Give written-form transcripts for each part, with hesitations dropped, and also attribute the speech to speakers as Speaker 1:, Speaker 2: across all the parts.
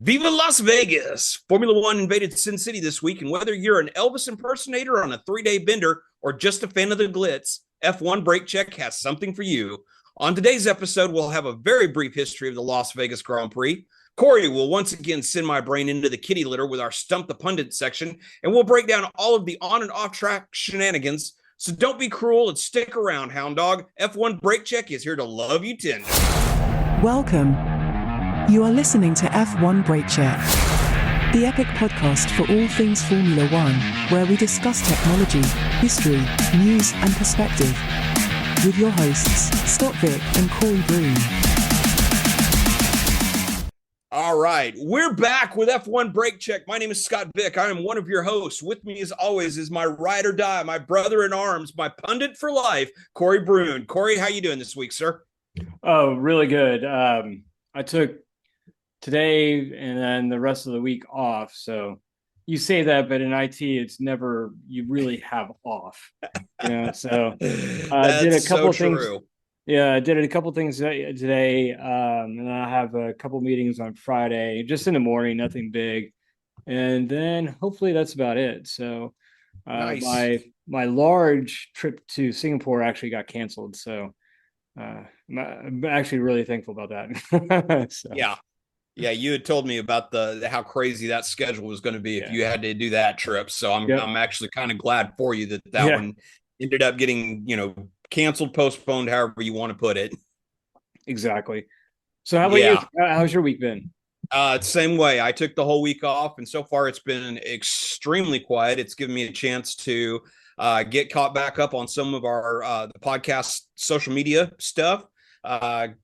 Speaker 1: Viva Las Vegas! Formula One invaded Sin City this week, and whether you're an Elvis impersonator on a 3-day bender or just a fan of the glitz, F1 Brake Check has something for you. On today's episode, we'll have a very brief history of the Las Vegas Grand Prix. Corey will once again send my brain into the kitty litter with our Stump the Pundit section, and we'll break down all of the on and off track shenanigans. So don't be cruel and stick around, Hound Dog. F1 Brake Check is here to love you tender.
Speaker 2: Welcome. You are listening to F1 Brake Check, the epic podcast for all things Formula One, where we discuss technology, history, news, and perspective. With your hosts, Scott Vick and Corey Broom.
Speaker 1: All right, we're back with F1 Brake Check. My name is Scott Vick. I am one of your hosts. With me, as always, is my ride or die, my brother in arms, my pundit for life, Corey Broom. Corey, how you doing this week, sir?
Speaker 3: Oh, really good. I took today and then the rest of the week off. So you say that, but in IT, it's never, you really have off. So I did a couple of things.
Speaker 1: True.
Speaker 3: Yeah, I did a couple things today, and I have a couple meetings on Friday, just in the morning, nothing big. And then hopefully that's about it. So
Speaker 1: Nice.
Speaker 3: my large trip to Singapore actually got canceled. So I'm actually really thankful about that. So.
Speaker 1: Yeah, you had told me about how crazy that schedule was going to be if you had to do that trip. So I'm actually kind of glad for you that one ended up getting, canceled, postponed, however you want to put it.
Speaker 3: Exactly. So how about you? How's your week been?
Speaker 1: Same way. I took the whole week off, and so far it's been extremely quiet. It's given me a chance to get caught back up on some of our the podcast social media stuff.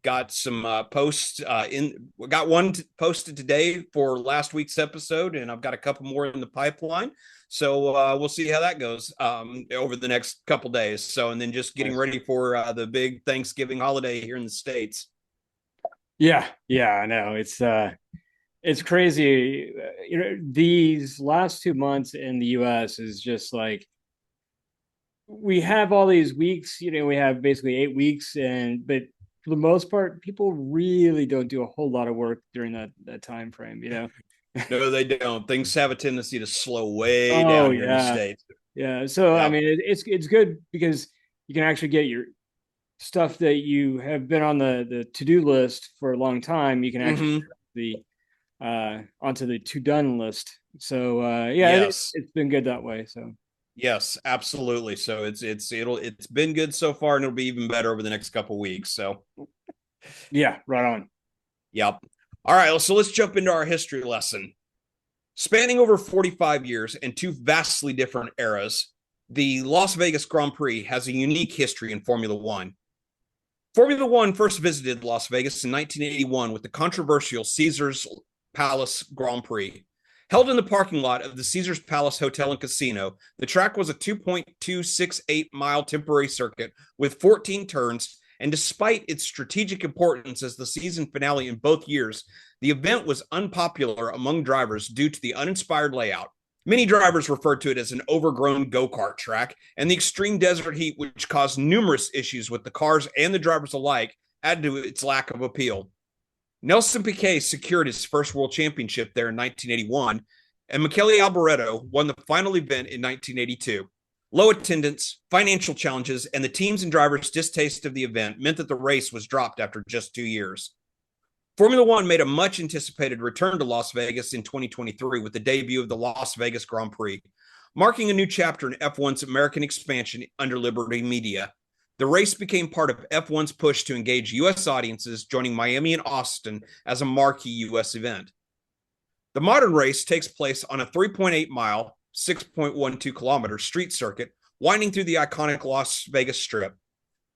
Speaker 1: Got some posts got one posted today for last week's episode, and I've got a couple more in the pipeline. So we'll see how that goes over the next couple days. So, and then just getting ready for the big Thanksgiving holiday here in the States.
Speaker 3: Yeah, I know. It's crazy. These last 2 months in the US is just like, we have all these weeks, we have basically 8 weeks, but for the most part, people really don't do a whole lot of work during that time frame,
Speaker 1: No, they don't. Things have a tendency to slow way down here in the States.
Speaker 3: Yeah. So, I mean, it's good because you can actually get your stuff that you have been on the to-do list for a long time. You can actually onto the to-done list. So, it's been good that way. So.
Speaker 1: Yes, absolutely. So it's been good so far, and it'll be even better over the next couple of weeks. So,
Speaker 3: yeah, right on.
Speaker 1: Yep. All right, so let's jump into our history lesson. Spanning over 45 years and two vastly different eras, the Las Vegas Grand Prix has a unique history in Formula One. Formula One first visited Las Vegas in 1981 with the controversial Caesars Palace Grand Prix. Held in the parking lot of the Caesars Palace Hotel and Casino, the track was a 2.268-mile temporary circuit with 14 turns, and despite its strategic importance as the season finale in both years, the event was unpopular among drivers due to the uninspired layout. Many drivers referred to it as an overgrown go-kart track, and the extreme desert heat, which caused numerous issues with the cars and the drivers alike, added to its lack of appeal. Nelson Piquet secured his first world championship there in 1981, and Michele Alboreto won the final event in 1982. Low attendance, financial challenges, and the teams and drivers' distaste of the event meant that the race was dropped after just 2 years. Formula One made a much-anticipated return to Las Vegas in 2023 with the debut of the Las Vegas Grand Prix, marking a new chapter in F1's American expansion under Liberty Media. The race became part of F1's push to engage U.S. audiences, joining Miami and Austin as a marquee U.S. event. The modern race takes place on a 3.8-mile, 6.12-kilometer street circuit winding through the iconic Las Vegas Strip.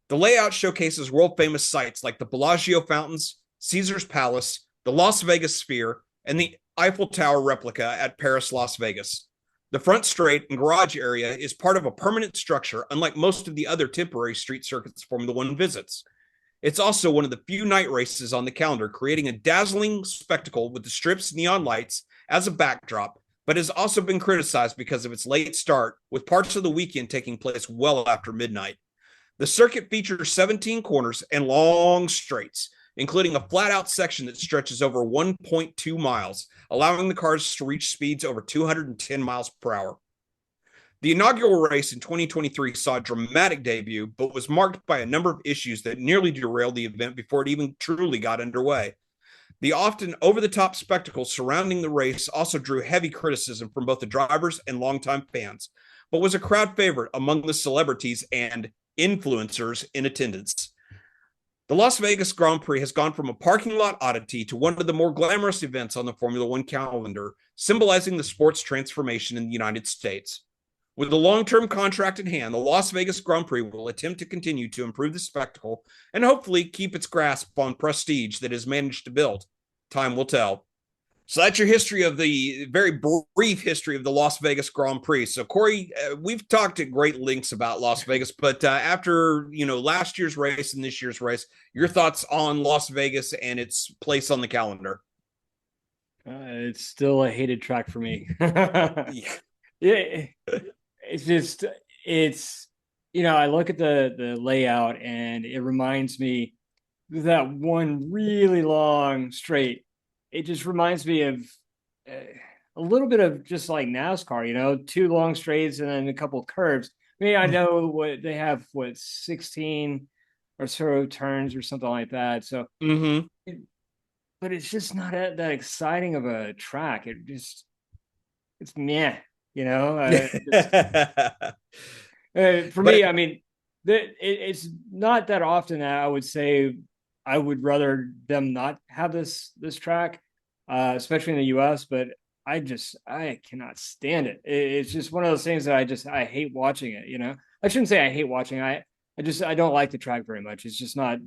Speaker 1: The layout showcases world-famous sites like the Bellagio Fountains, Caesars Palace, the Las Vegas Sphere, and the Eiffel Tower replica at Paris, Las Vegas. The front straight and garage area is part of a permanent structure, unlike most of the other temporary street circuits Formula One visits. It's also one of the few night races on the calendar, creating a dazzling spectacle with the strip's neon lights as a backdrop, but has also been criticized because of its late start, with parts of the weekend taking place well after midnight. The circuit features 17 corners and long straights, including a flat-out section that stretches over 1.2 miles, allowing the cars to reach speeds over 210 miles per hour. The inaugural race in 2023 saw a dramatic debut, but was marked by a number of issues that nearly derailed the event before it even truly got underway. The often over-the-top spectacle surrounding the race also drew heavy criticism from both the drivers and longtime fans, but was a crowd favorite among the celebrities and influencers in attendance. The Las Vegas Grand Prix has gone from a parking lot oddity to one of the more glamorous events on the Formula One calendar, symbolizing the sport's transformation in the United States. With a long-term contract in hand, the Las Vegas Grand Prix will attempt to continue to improve the spectacle and hopefully keep its grasp on prestige that it has managed to build. Time will tell. So that's your history of the very brief history of the Las Vegas Grand Prix. So Corey, we've talked at great lengths about Las Vegas, but after last year's race and this year's race, your thoughts on Las Vegas and its place on the calendar?
Speaker 3: It's still a hated track for me. Yeah. It's I look at the layout and it reminds me that one really long straight. It just reminds me of a little bit of just like NASCAR, 2 long straights and then a couple of curves. I mean, I know what they have, 16 or so turns or something like that. So, but it's just not that exciting of a track. It's meh. For me, I mean, it's not that often that I would say I would rather them not have this track, especially in the US, but I cannot stand it. It's just one of those things that I hate watching it, I shouldn't say I hate watching. I don't like the track very much. It's just not.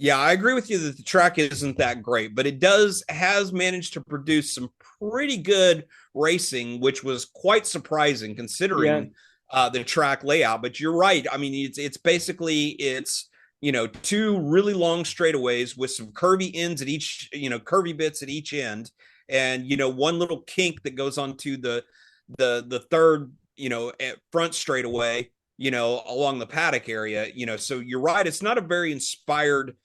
Speaker 1: Yeah, I agree with you that the track isn't that great, but it has managed to produce some pretty good racing, which was quite surprising considering the track layout. But you're right. I mean, it's basically 2 really long straightaways with some curvy ends at each, curvy bits at each end, and one little kink that goes onto the third, front straightaway, along the paddock area. So you're right. It's not a very inspired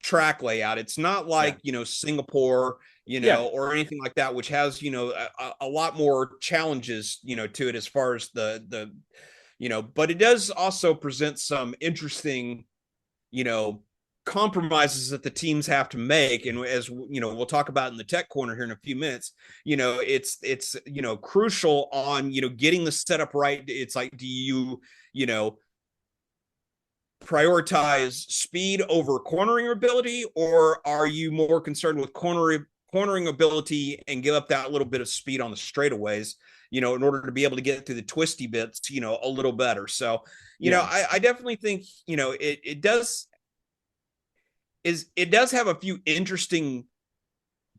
Speaker 1: track layout. It's not like Singapore, or anything like that, which has a lot more challenges to it as far as the but it does also present some interesting compromises that the teams have to make. And as we'll talk about in the tech corner here in a few minutes, it's crucial on getting the setup right. It's like, do you prioritize speed over cornering ability, or are you more concerned with cornering ability and give up that little bit of speed on the straightaways, in order to be able to get through the twisty bits, a little better. So, I definitely think, it does have a few interesting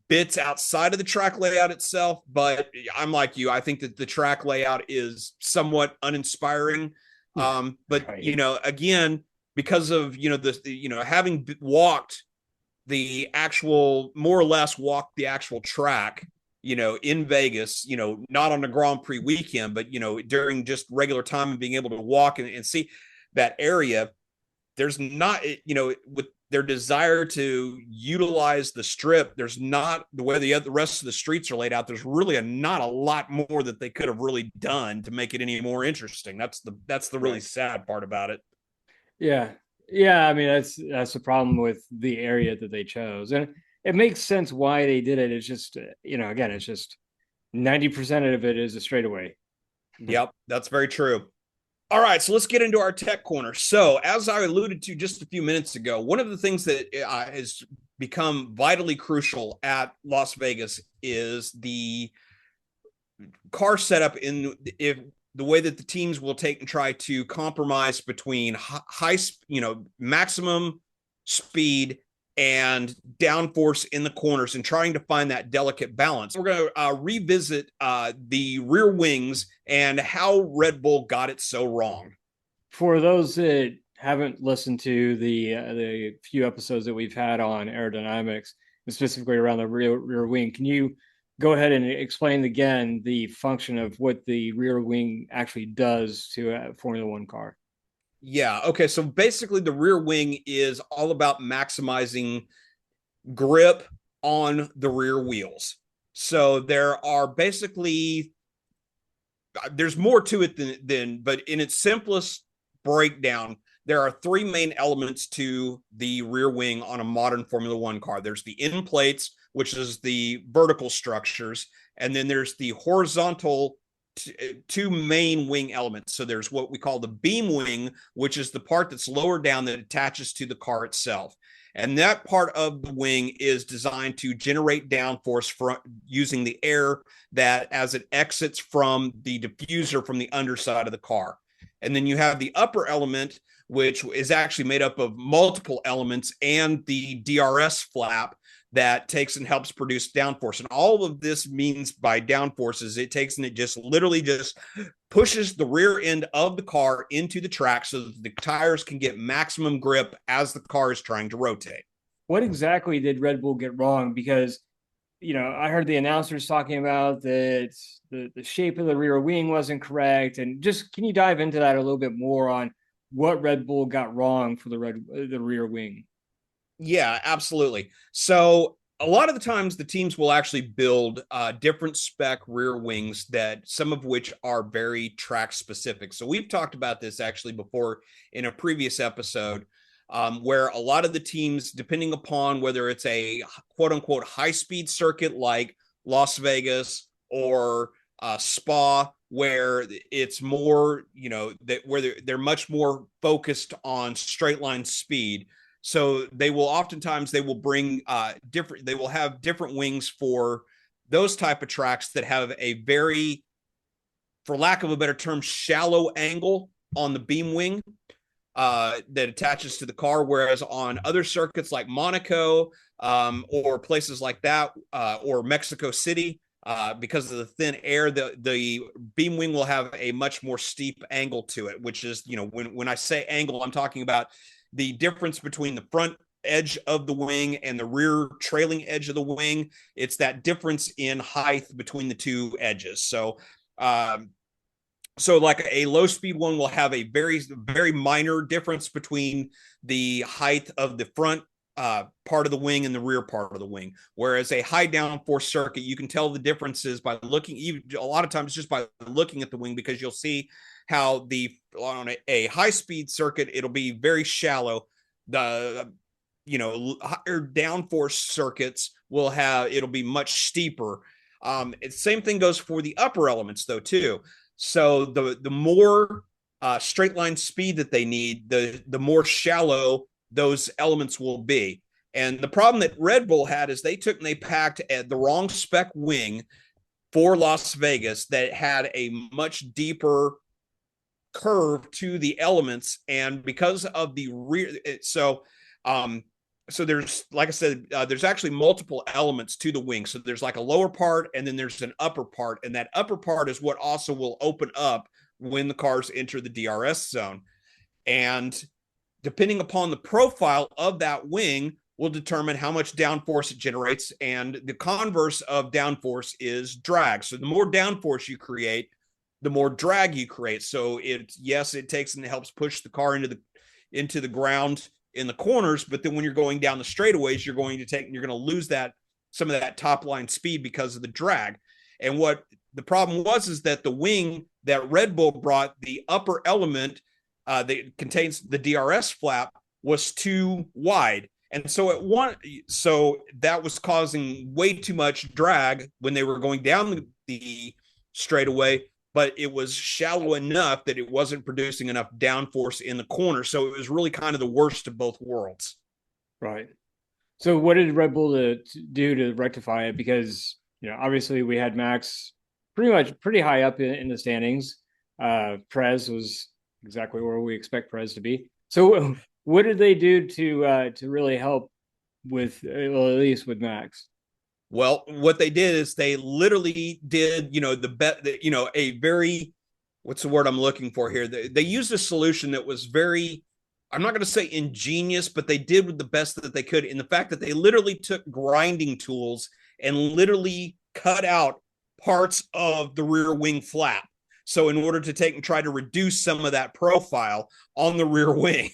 Speaker 1: bits outside of the track layout itself, but I'm like you. I think that the track layout is somewhat uninspiring. But
Speaker 3: right.
Speaker 1: Again, because of having walked the actual, more or less walked the actual track, in Vegas, not on the Grand Prix weekend, but during just regular time and being able to walk and see that area, there's not, with their desire to utilize the strip, there's not, the way the rest of the streets are laid out, there's really not a lot more that they could have really done to make it any more interesting. That's the really sad part about it.
Speaker 3: Yeah. I mean, that's the problem with the area that they chose, and it makes sense why they did it. It's just, again, it's just 90% of it is a straightaway.
Speaker 1: Yep, that's very true. All right, so let's get into our tech corner. So, as I alluded to just a few minutes ago, one of the things that has become vitally crucial at Las Vegas is the car setup the way that the teams will take and try to compromise between high, maximum speed and downforce in the corners and trying to find that delicate balance. We're going to revisit the rear wings and how Red Bull got it so wrong.
Speaker 3: For those that haven't listened to the few episodes that we've had on aerodynamics, and specifically around the rear wing, can you go ahead and explain again the function of what the rear wing actually does to a Formula One car?
Speaker 1: Yeah. Okay. So basically, the rear wing is all about maximizing grip on the rear wheels. So there are basically there's more to it than but in its simplest breakdown, there are three main elements to the rear wing on a modern Formula One car. There's the end plates, which is the vertical structures, and then there's the horizontal two main wing elements. So there's what we call the beam wing, which is the part that's lower down that attaches to the car itself. And that part of the wing is designed to generate downforce using the air that as it exits from the diffuser from the underside of the car. And then you have the upper element, which is actually made up of multiple elements and the DRS flap that takes and helps produce downforce. And all of this means by downforce is it takes and it just literally just pushes the rear end of the car into the track so that the tires can get maximum grip as the car is trying to rotate.
Speaker 3: What exactly did Red Bull get wrong? Because, I heard the announcers talking about that the shape of the rear wing wasn't correct. And just, can you dive into that a little bit more on what Red Bull got wrong for the rear wing?
Speaker 1: Yeah, absolutely. So a lot of the times the teams will actually build different spec rear wings that some of which are very track specific. So we've talked about this actually before in a previous episode, where a lot of the teams, depending upon whether it's a quote unquote high speed circuit like Las Vegas or Spa, where it's more, where they're much more focused on straight line speed. So they will oftentimes bring they will have different wings for those type of tracks that have a very, for lack of a better term, shallow angle on the beam wing that attaches to the car. Whereas on other circuits like Monaco or places like that or Mexico City, because of the thin air, the beam wing will have a much more steep angle to it, which is, when I say angle, I'm talking about the difference between the front edge of the wing and the rear trailing edge of the wing. It's that difference in height between the two edges. So like a low speed one will have a very, very minor difference between the height of the front part of the wing and the rear part of the wing. Whereas a high downforce circuit, you can tell the differences by looking, even a lot of times just by looking at the wing, because you'll see how on a high speed circuit, it'll be very shallow. The, higher downforce circuits it'll be much steeper. Same thing goes for the upper elements though, too. So the more straight line speed that they need, the more shallow those elements will be. And the problem that Red Bull had is they took and they packed the wrong spec wing for Las Vegas that had a much deeper curve to the elements. And because of the rear, so there's, like I said, there's actually multiple elements to the wing. So there's like a lower part and then there's an upper part. And that upper part is what also will open up when the cars enter the DRS zone. And depending upon the profile of that wing will determine how much downforce it generates. And the converse of downforce is drag. So the more downforce you create, the more drag you create. So it takes and it helps push the car into the ground in the corners, but then when you're going down the straightaways, you're going to lose some of that top line speed because of the drag. And what the problem was is that the wing that Red Bull brought, the upper element that contains the DRS flap, was too wide. And so that was causing way too much drag when they were going down the straightaway, but it was shallow enough that it wasn't producing enough downforce in the corner. So it was really kind of the worst of both worlds.
Speaker 3: Right. So what did Red Bull do to rectify it? Because, obviously we had Max pretty high up in the standings. Perez was exactly where we expect Perez to be. So what did they do to really help with, at least with Max?
Speaker 1: Well, what they did is they literally did, a very, what's the word I'm looking for here? They used a solution that was very, I'm not going to say ingenious, but they did with the best that they could, in the fact that they literally took grinding tools and literally cut out parts of the rear wing flap. So in order to take and try to reduce some of that profile on the rear wing.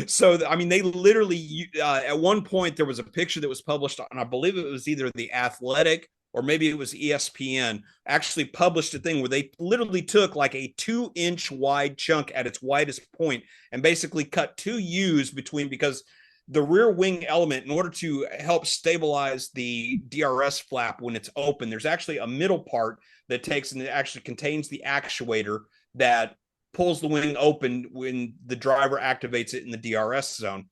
Speaker 1: So, I mean, they literally, at one point, there was a picture that was published on, I believe it was either The Athletic or maybe it was ESPN, actually published a thing where they literally took like a 2-inch wide chunk at its widest point and basically cut 2 U's between, because the rear wing element, in order to help stabilize the DRS flap when it's open, there's actually a middle part that takes and it actually contains the actuator that pulls the wing open when the driver activates it in the DRS zone.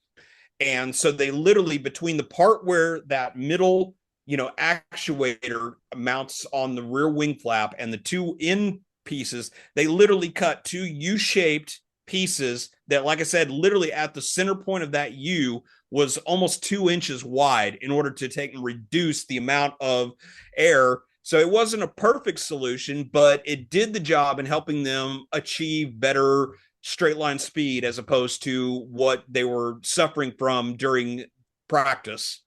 Speaker 1: And so they literally, between the part where that middle, actuator mounts on the rear wing flap and the 2 end pieces, they literally cut 2 U-shaped pieces that, like I said, literally at the center point of that U was almost 2 inches wide in order to take and reduce the amount of air. So it wasn't a perfect solution, but it did the job in helping them achieve better straight line speed as opposed to what they were suffering from during practice.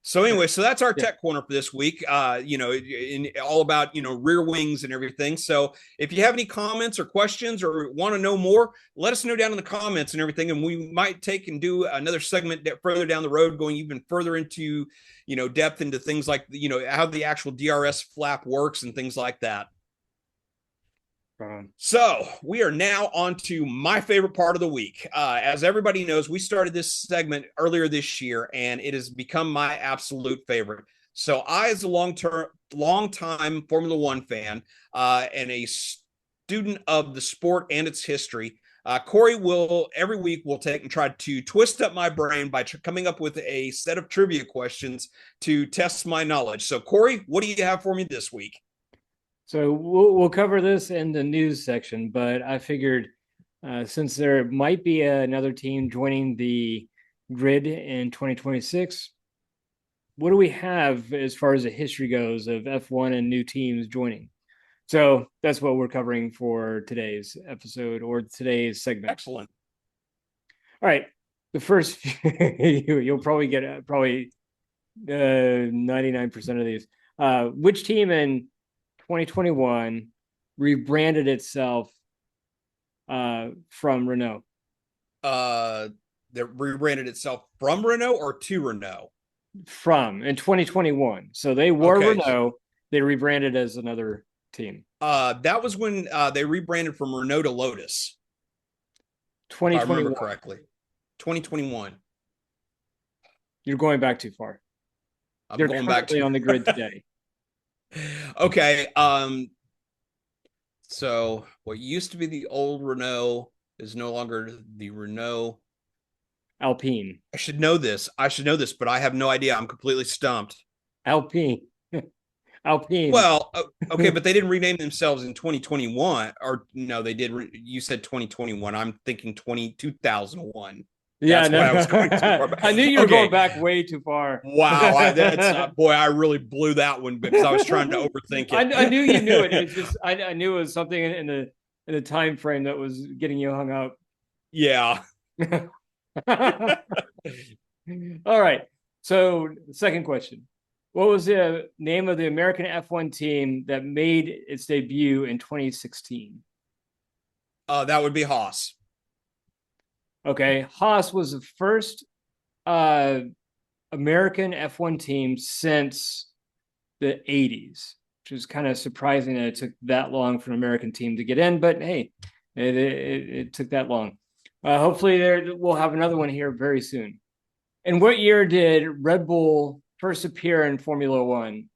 Speaker 1: So anyway, so that's our tech corner for this week. All about, rear wings and everything. So if you have any comments or questions or want to know more, let us know down in the comments and everything. And we might take and do another segment further down the road, going even further into, depth into things like, how the actual DRS flap works and things like that. So we are now on to my favorite part of the week. As everybody knows, we started this segment earlier this year, and it has become my absolute favorite. So I, as a long-time Formula One fan and a student of the sport and its history, Corey will every week will take and try to twist up my brain by coming up with a set of trivia questions to test my knowledge. So Corey, what do you have for me this week?
Speaker 3: So we'll cover this in the news section, but I figured since there might be another team joining the grid in 2026, what do we have as far as the history goes of F1 and new teams joining? So that's what we're covering for today's episode or today's segment.
Speaker 1: Excellent.
Speaker 3: All right. The first, you'll probably get 99% of these. Which team in 2021 rebranded itself from Renault?
Speaker 1: That rebranded itself from Renault or to Renault?
Speaker 3: From in 2021. So they were Renault. They rebranded as another team.
Speaker 1: That was when they rebranded from Renault to Lotus.
Speaker 3: 2021.
Speaker 1: If I remember correctly. 2021.
Speaker 3: You're going back too far.
Speaker 1: They're going back
Speaker 3: on the grid today.
Speaker 1: Okay. So what used to be the old Renault is no longer the Renault
Speaker 3: Alpine.
Speaker 1: I should know this, but I have no idea. I'm completely stumped.
Speaker 3: Alpine.
Speaker 1: Well, okay, but they didn't rename themselves in 2021, or no, they did. You said 2021. I'm thinking 2001.
Speaker 3: Yeah, no. I was going too far back. I knew you were going back way too far.
Speaker 1: Wow, boy, I really blew that one because I was trying to overthink it.
Speaker 3: I knew you knew it. It's just I knew it was something in the time frame that was getting you hung up.
Speaker 1: Yeah.
Speaker 3: All right. So, second question: what was the name of the American F1 team that made its debut in 2016?
Speaker 1: That would be Haas.
Speaker 3: Okay, Haas was the first American F1 team since the 80s, which is kind of surprising that it took that long for an American team to get in, but hey, it took that long. Hopefully we'll have another one here very soon. In what year did Red Bull first appear in Formula One?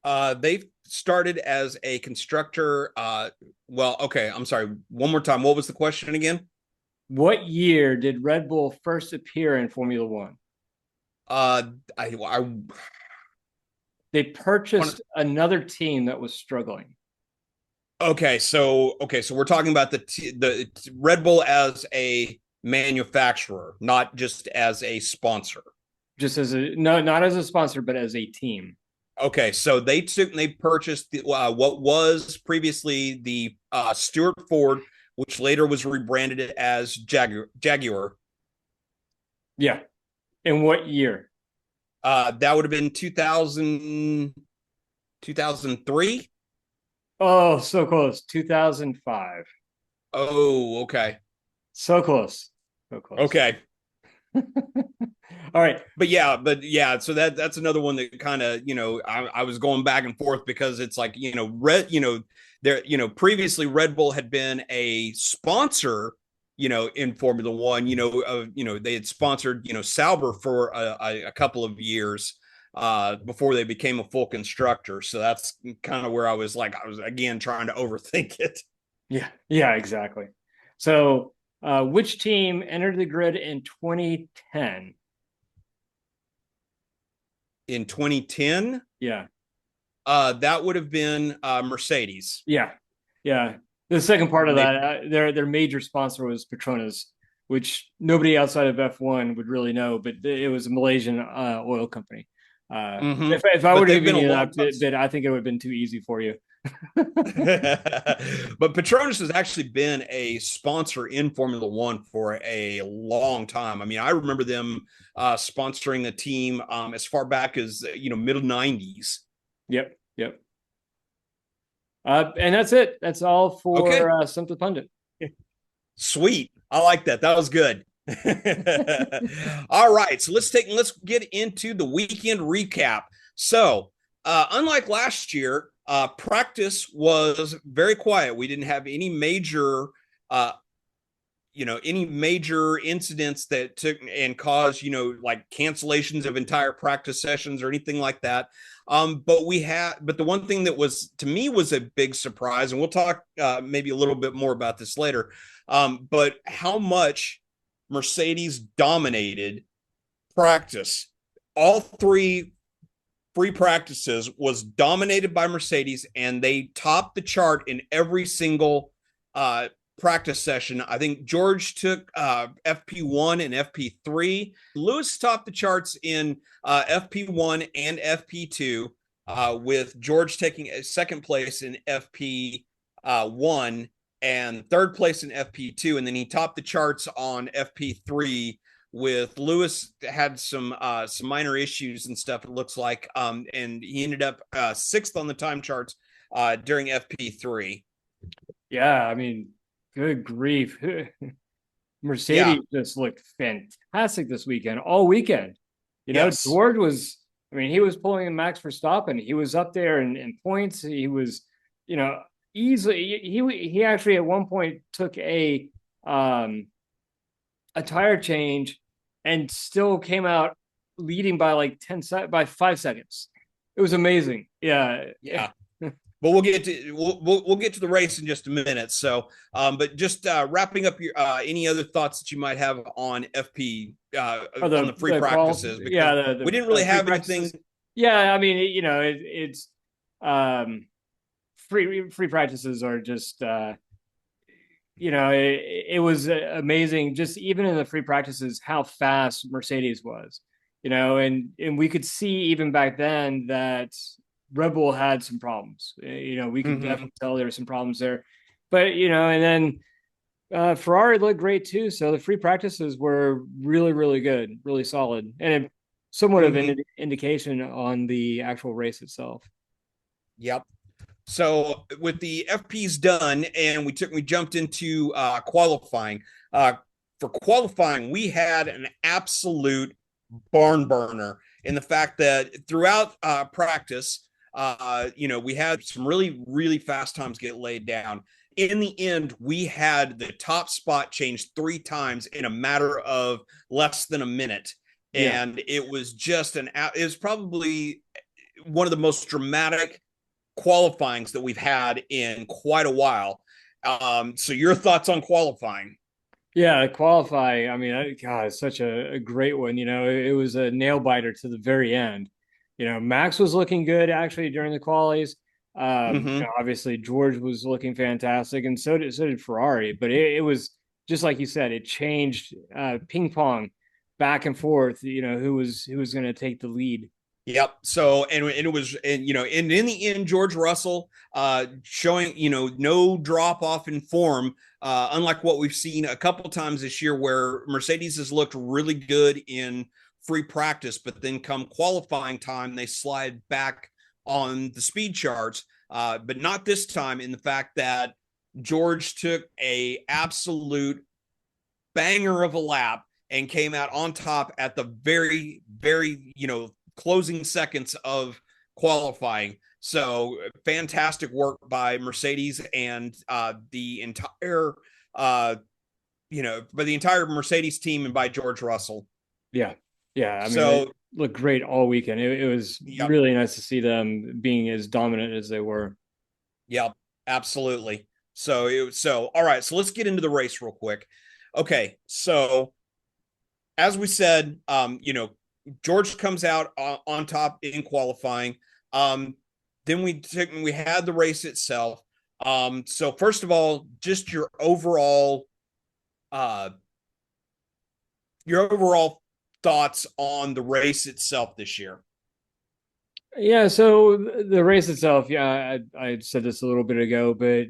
Speaker 1: They started as a constructor. I'm sorry. One more time. What was the question again?
Speaker 3: What year did Red Bull first appear in Formula One? They purchased another team that was struggling.
Speaker 1: Okay, so we're talking about the Red Bull as a manufacturer, not just as a sponsor.
Speaker 3: Just as not as a sponsor, but as a team.
Speaker 1: Okay, so they purchased what was previously the Stewart Ford, which later was rebranded as Jaguar.
Speaker 3: Yeah. In what year?
Speaker 1: That would have been 2003.
Speaker 3: Oh, so close. 2005.
Speaker 1: Oh, okay.
Speaker 3: So close. So close.
Speaker 1: Okay.
Speaker 3: All right.
Speaker 1: But yeah, so that's another one that kind of, I was going back and forth because it's like, previously Red Bull had been a sponsor, in Formula One, they had sponsored, Sauber for a couple of years before they became a full constructor. So that's kind of where I was again trying to overthink it.
Speaker 3: Yeah. Yeah, exactly. So, which team entered the grid in 2010?
Speaker 1: In 2010,
Speaker 3: Yeah.
Speaker 1: that would have been Mercedes.
Speaker 3: Yeah. Yeah. The second part of
Speaker 1: Maybe.
Speaker 3: that, their major sponsor was Petronas, which nobody outside of F1 would really know, but it was a Malaysian oil company.
Speaker 1: Mm-hmm.
Speaker 3: If I
Speaker 1: But
Speaker 3: were to
Speaker 1: they've
Speaker 3: give
Speaker 1: been a
Speaker 3: you
Speaker 1: long
Speaker 3: that
Speaker 1: time.
Speaker 3: bit, I think it would have been too easy for you.
Speaker 1: But Petronas has actually been a sponsor in Formula One for a long time. I mean, I remember them sponsoring the team as far back as middle '90s.
Speaker 3: Yep. Yep. And that's it. That's all
Speaker 1: Okay,
Speaker 3: for Stump the Pundit.
Speaker 1: sweet. I like that. That was good. All right, so let's get into the weekend recap. So, unlike last year, practice was very quiet. We didn't have any major, any major incidents that took and caused, like cancellations of entire practice sessions or anything like that. But the one thing that was to me was a big surprise, and we'll talk maybe a little bit more about this later. But how much Mercedes dominated practice. All three free practices was dominated by Mercedes, and they topped the chart in every single practice session. I think George took FP1 and FP3. Lewis topped the charts in FP1 and FP2, with George taking a second place in FP1 and third place in FP2. And then he topped the charts on FP3 with Lewis had some minor issues and stuff, it looks like. And he ended up sixth on the time charts during FP3.
Speaker 3: Yeah, I mean, good grief. Mercedes just looked fantastic this weekend, all weekend.
Speaker 1: Yes.
Speaker 3: George was, I mean, he was pulling Max Verstappen. He was up there in points. He was, easily. He actually at one point took a tire change and still came out leading by like 5 seconds. It was amazing. Yeah.
Speaker 1: Yeah. But we'll get to the race in just a minute. So, but just wrapping up your any other thoughts that you might have on FP on the free practices? Because we didn't really have anything.
Speaker 3: Yeah, I mean, it's free practices are just it was amazing. Just even in the free practices, how fast Mercedes was. And we could see even back then that Red Bull had some problems. We could definitely tell there were some problems there. But, and then Ferrari looked great too. So the free practices were really, really good, really solid. And somewhat of an indication on the actual race itself.
Speaker 1: Yep. So with the FPs done, and we jumped into qualifying. For qualifying, we had an absolute barn burner in the fact that throughout practice, we had some really, really fast times get laid down. In the end, we had the top spot changed 3 times in a matter of less than a minute. Yeah. And it was just it was probably one of the most dramatic qualifyings that we've had in quite a while. So your thoughts on qualifying?
Speaker 3: Yeah, qualifying. I mean, God, it's such a great one. It was a nail biter to the very end. Max was looking good actually during the qualies. Obviously George was looking fantastic, and so did Ferrari. But it was just like you said, it changed ping pong back and forth. Who was going to take the lead.
Speaker 1: Yep. So and it was and in the end, George Russell showing no drop off in form, unlike what we've seen a couple times this year, where Mercedes has looked really good in free practice, but then come qualifying time, they slide back on the speed charts. but not this time, in the fact that George took a absolute banger of a lap and came out on top at the very, very, closing seconds of qualifying. So fantastic work by Mercedes and the entire, by the entire Mercedes team and by George Russell.
Speaker 3: Yeah. I mean,
Speaker 1: so
Speaker 3: they looked great all weekend. It was really nice to see them being as dominant as they were.
Speaker 1: Yep, absolutely. So all right, so let's get into the race real quick. Okay, so as we said, George comes out on top in qualifying. Then we had the race itself. So first of all, just your overall thoughts on the race itself this year.
Speaker 3: Yeah, so the race itself, I said this a little bit ago, but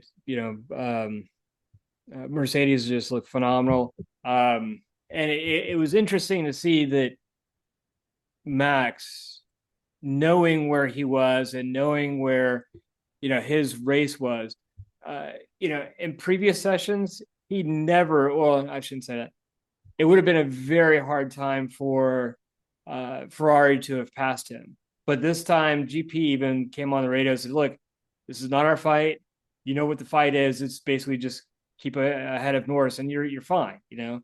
Speaker 3: Mercedes just looked phenomenal. And it was interesting to see that Max, knowing where he was and knowing where his race was, in previous sessions, he never, well, I shouldn't say that. It would have been a very hard time for Ferrari to have passed him. But this time, GP even came on the radio and said, look, this is not our fight. You know what the fight is. It's basically just keep ahead of Norris and you're fine, It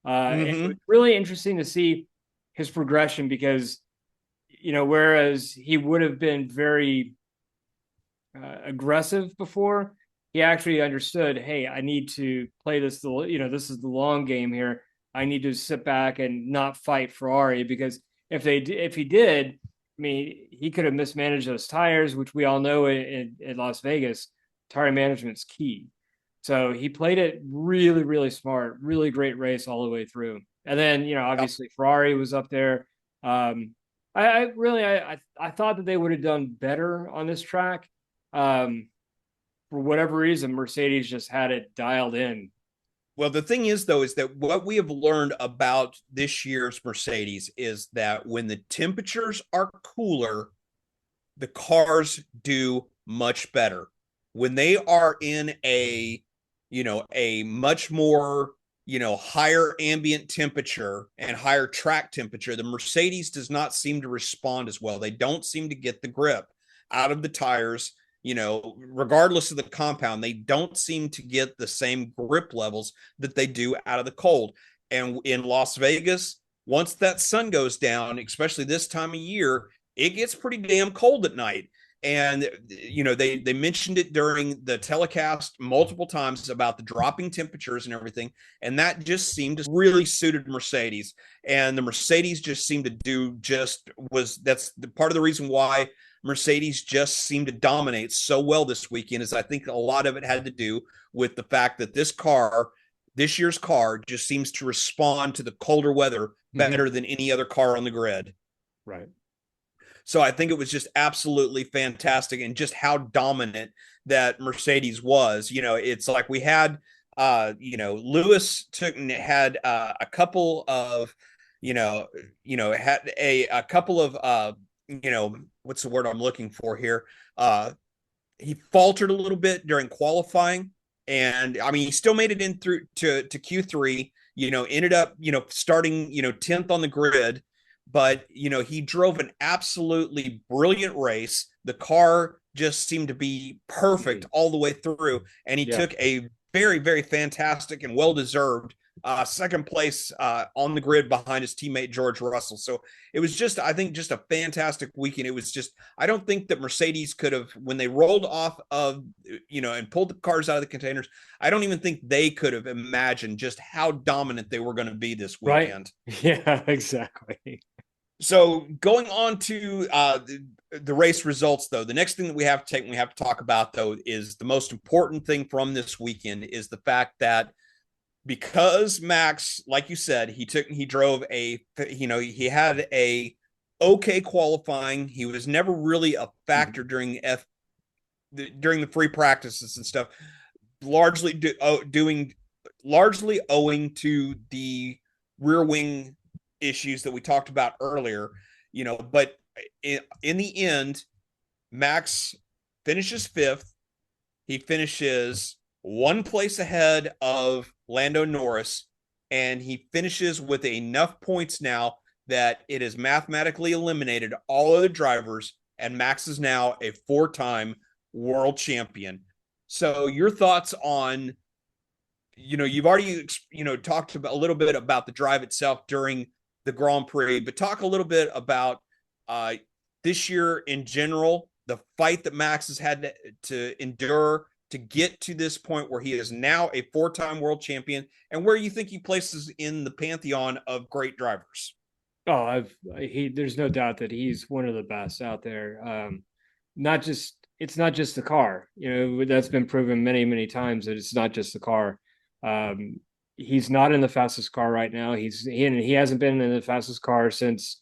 Speaker 3: was really interesting to see his progression because, whereas he would have been very aggressive before, he actually understood, hey, I need to play this, this is the long game here. I need to sit back and not fight Ferrari because if he did, I mean, he could have mismanaged those tires, which we all know in Las Vegas, tire management's key. So he played it really, really smart, really great race all the way through. And then, obviously Ferrari was up there. I thought that they would have done better on this track. For whatever reason, Mercedes just had it dialed in.
Speaker 1: Well, the thing is, though, is that what we have learned about this year's Mercedes is that when the temperatures are cooler, the cars do much better. When they are in a much more, higher ambient temperature and higher track temperature, the Mercedes does not seem to respond as well. They don't seem to get the grip out of the tires. Regardless of the compound, they don't seem to get the same grip levels that they do out of the cold. And in Las Vegas, once that sun goes down, especially this time of year, it gets pretty damn cold at night. And, they mentioned it during the telecast multiple times about the dropping temperatures and everything. And that just seemed to really suited Mercedes. And the Mercedes just seemed to that's the part of the reason why Mercedes just seemed to dominate so well this weekend, is I think a lot of it had to do with the fact that this year's car just seems to respond to the colder weather better than any other car on the grid.
Speaker 3: Right.
Speaker 1: So I think it was just absolutely fantastic, and just how dominant that Mercedes was. It's like we had, Lewis had a couple of, had a couple of, what's the word I'm looking for here? He faltered a little bit during qualifying, and I mean, he still made it in through to Q3, ended up, starting, 10th on the grid, but, he drove an absolutely brilliant race. The car just seemed to be perfect all the way through, and he took a very, very fantastic and well-deserved second place on the grid behind his teammate George Russell. So it was just, I think, just a fantastic weekend. It was just, I don't think that Mercedes could have, when they rolled off of, and pulled the cars out of the containers, I don't even think they could have imagined just how dominant they were going to be this weekend.
Speaker 3: Right. Yeah, exactly.
Speaker 1: So going on to the race results, though, the next thing that we have to talk about, though, is the most important thing from this weekend is the fact that, because Max, like you said, he drove he had a okay qualifying. He was never really a factor during the free practices and stuff, largely owing to the rear wing issues that we talked about earlier, but in the end, Max finishes fifth. He finishes one place ahead of Lando Norris, and he finishes with enough points now that it is mathematically eliminated all other drivers, and Max is now a 4-time world champion. So your thoughts on, you've already, talked about a little bit about the drive itself during the Grand Prix, but talk a little bit about this year in general, the fight that Max has had to endure to get to this point where he is now a 4-time world champion, and where you think he places in the pantheon of great drivers.
Speaker 3: Oh, there's no doubt that he's one of the best out there. It's not just the car, that's been proven many, many times that it's not just the car. He's not in the fastest car right now. He hasn't been in the fastest car since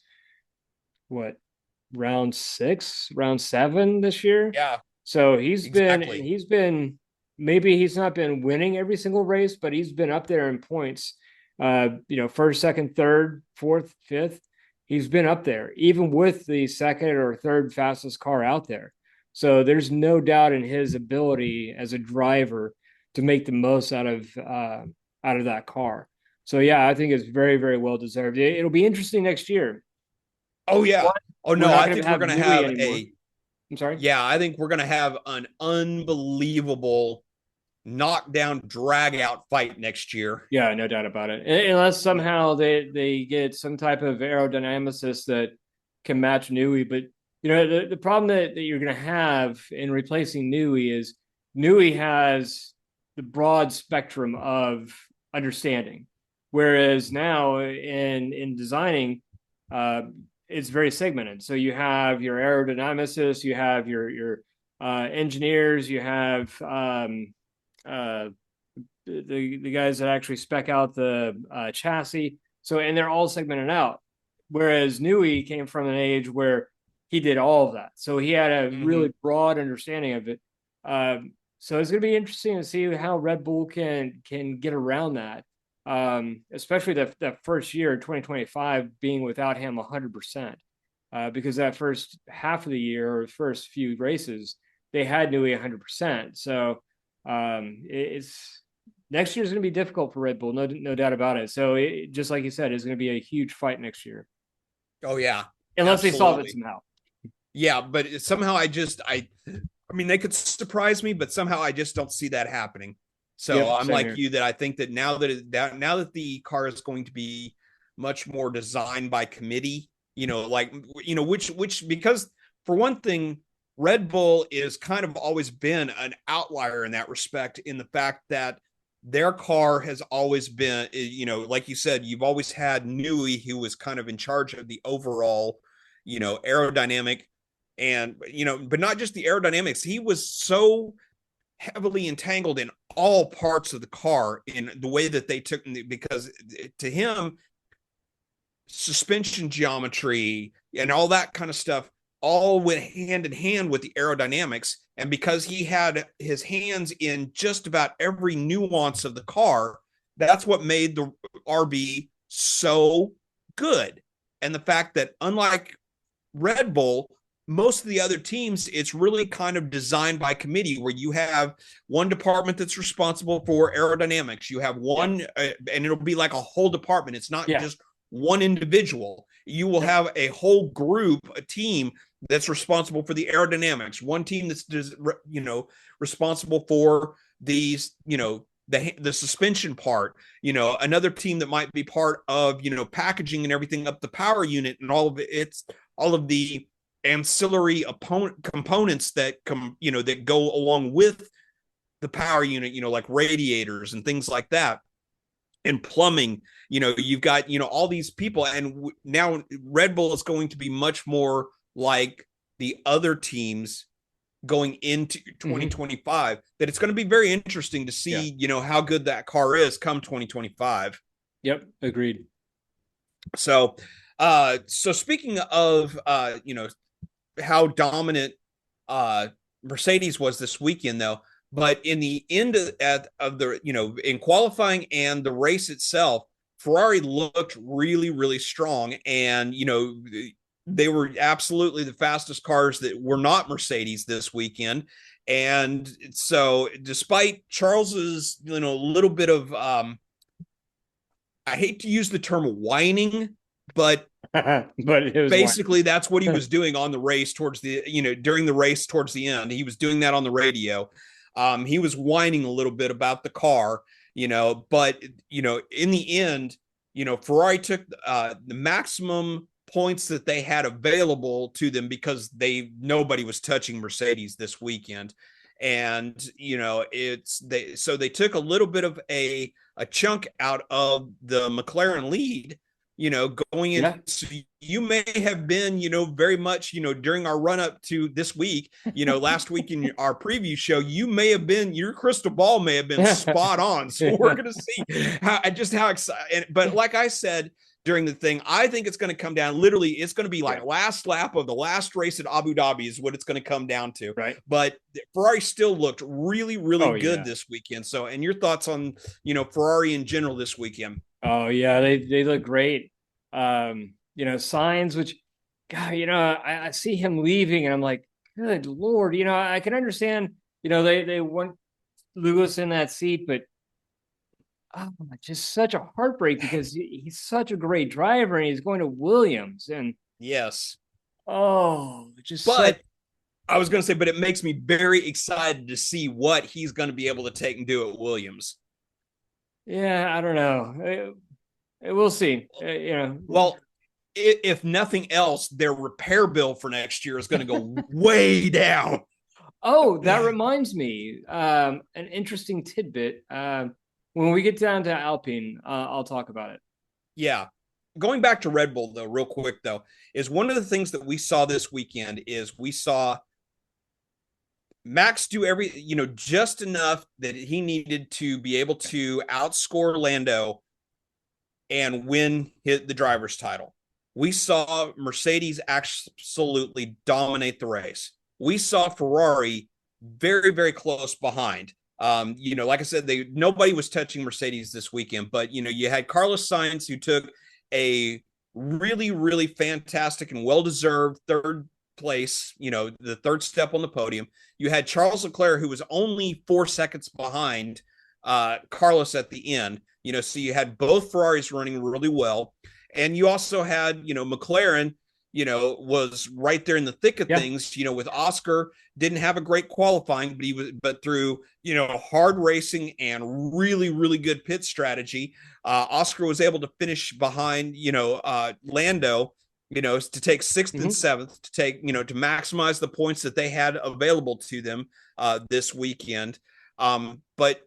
Speaker 3: round 7 this year.
Speaker 1: Yeah.
Speaker 3: So
Speaker 1: he's
Speaker 3: been, maybe he's not been winning every single race, but he's been up there in points. First, second, third, fourth, fifth. He's been up there, even with the second or third fastest car out there. So there's no doubt in his ability as a driver to make the most out of that car. So yeah, I think it's very, very well deserved. It'll be interesting next year.
Speaker 1: Oh yeah. Oh no, I think we're going to have
Speaker 3: I'm sorry.
Speaker 1: Yeah, I think we're going to have an unbelievable knockdown, drag out fight next year.
Speaker 3: Yeah, no doubt about it. Unless somehow they get some type of aerodynamicist that can match Newey. But the problem that you're going to have in replacing Newey is Newey has the broad spectrum of understanding, whereas now in designing, it's very segmented. So you have your aerodynamicists, you have your engineers, you have the guys that actually spec out the chassis. So, and they're all segmented out. Whereas Newey came from an age where he did all of that. So he had a really broad understanding of it. So it's going to be interesting to see how Red Bull can get around that. Especially that first year, 2025, being without him 100%. Because that first half of the year or first few races, they had Newey 100%. So it's next year is going to be difficult for Red Bull, no doubt about it. So just like you said, it's going to be a huge fight next year.
Speaker 1: Oh yeah,
Speaker 3: unless they solve it somehow.
Speaker 1: Yeah, but somehow I mean, they could surprise me, but somehow I just don't see that happening. So yeah, I'm like you, that I think that now that the car is going to be much more designed by committee, which because for one thing, Red Bull is kind of always been an outlier in that respect, in the fact that their car has always been, like you said, you've always had Newey, who was kind of in charge of the overall, aerodynamic, and, but not just the aerodynamics. He was so heavily entangled in all parts of the car in the way that they took, because to him, suspension geometry and all that kind of stuff all went hand in hand with the aerodynamics. And because he had his hands in just about every nuance of the car, that's what made the RB so good. And the fact that, unlike Red Bull, most of the other teams, it's really kind of designed by committee, where you have one department that's responsible for aerodynamics. You have one, and it'll be like a whole department. It's not just one individual. You will have a whole group, a team that's responsible for the aerodynamics. One team that's, responsible for these, the suspension part. Another team that might be part of, packaging and everything up the power unit and all of it. It's all of the ancillary components that that go along with the power unit, like radiators and things like that, and plumbing. You've got all these people, and now Red Bull is going to be much more like the other teams going into 2025. That it's going to be very interesting to see how good that car is come 2025.
Speaker 3: Yep, agreed.
Speaker 1: So speaking of how dominant Mercedes was this weekend, though, but in the end of the in qualifying and the race itself, Ferrari looked really, really strong. And They were absolutely the fastest cars that were not Mercedes this weekend. And so despite Charles's, little bit of, I hate to use the term whining, but
Speaker 3: but it was
Speaker 1: basically that's what he was doing on the race during the race towards the end. He was doing that on the radio. He was whining a little bit about the car, but, in the end, Ferrari took the maximum points that they had available to them because nobody was touching Mercedes this weekend. And, so they took a little bit of a chunk out of the McLaren lead, going in. Yeah. So you may have been, very much, during our run up to this week, last week in our preview show, your crystal ball may have been spot on. So we're going to see how excited. But like I said, during the thing, I think it's going to come down. Literally, it's going to be like last lap of the last race at Abu Dhabi is what it's going to come down to.
Speaker 3: Right.
Speaker 1: But Ferrari still looked really, really good this weekend. So, and your thoughts on, Ferrari in general this weekend?
Speaker 3: Oh yeah, they look great. Signs, which, God, I see him leaving, and I'm like, good Lord, I can understand, they want Lewis in that seat, but just such a heartbreak because he's such a great driver and he's going to Williams. And
Speaker 1: yes.
Speaker 3: I
Speaker 1: was going to say, but it makes me very excited to see what he's going to be able to take and do at Williams.
Speaker 3: Yeah, I don't know. We'll see.
Speaker 1: Well, if nothing else, their repair bill for next year is going to go way down.
Speaker 3: Oh, that reminds me. An interesting tidbit. When we get down to Alpine, I'll talk about it.
Speaker 1: Yeah. Going back to Red Bull, though, real quick, though, is one of the things that we saw this weekend is we saw Max do just enough that he needed to be able to outscore Lando and win the driver's title. We saw Mercedes absolutely dominate the race. We saw Ferrari very, very close behind. Like I said, nobody was touching Mercedes this weekend, but, you had Carlos Sainz, who took a really, really fantastic and well-deserved third place, the third step on the podium. You had Charles Leclerc, who was only 4 seconds behind Carlos at the end, so you had both Ferraris running really well. And you also had, McLaren, was right there in the thick of things, with Oscar, didn't have a great qualifying, but through, hard racing and really, really good pit strategy, Oscar was able to finish behind, Lando, to take 6th and 7th, to take, to maximize the points that they had available to them this weekend. But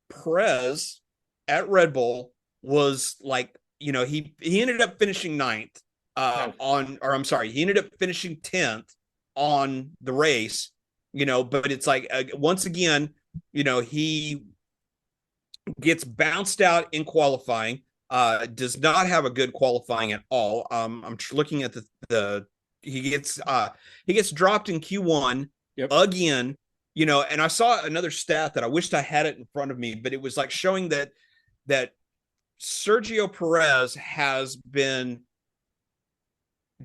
Speaker 1: Perez at Red Bull was like, he ended up finishing 9th. He ended up finishing 10th on the race, but it's like, once again, he gets bounced out in qualifying, does not have a good qualifying at all. I'm looking at he gets dropped in Q1 again, and I saw another stat that I wished I had it in front of me, but it was like showing that Sergio Perez has been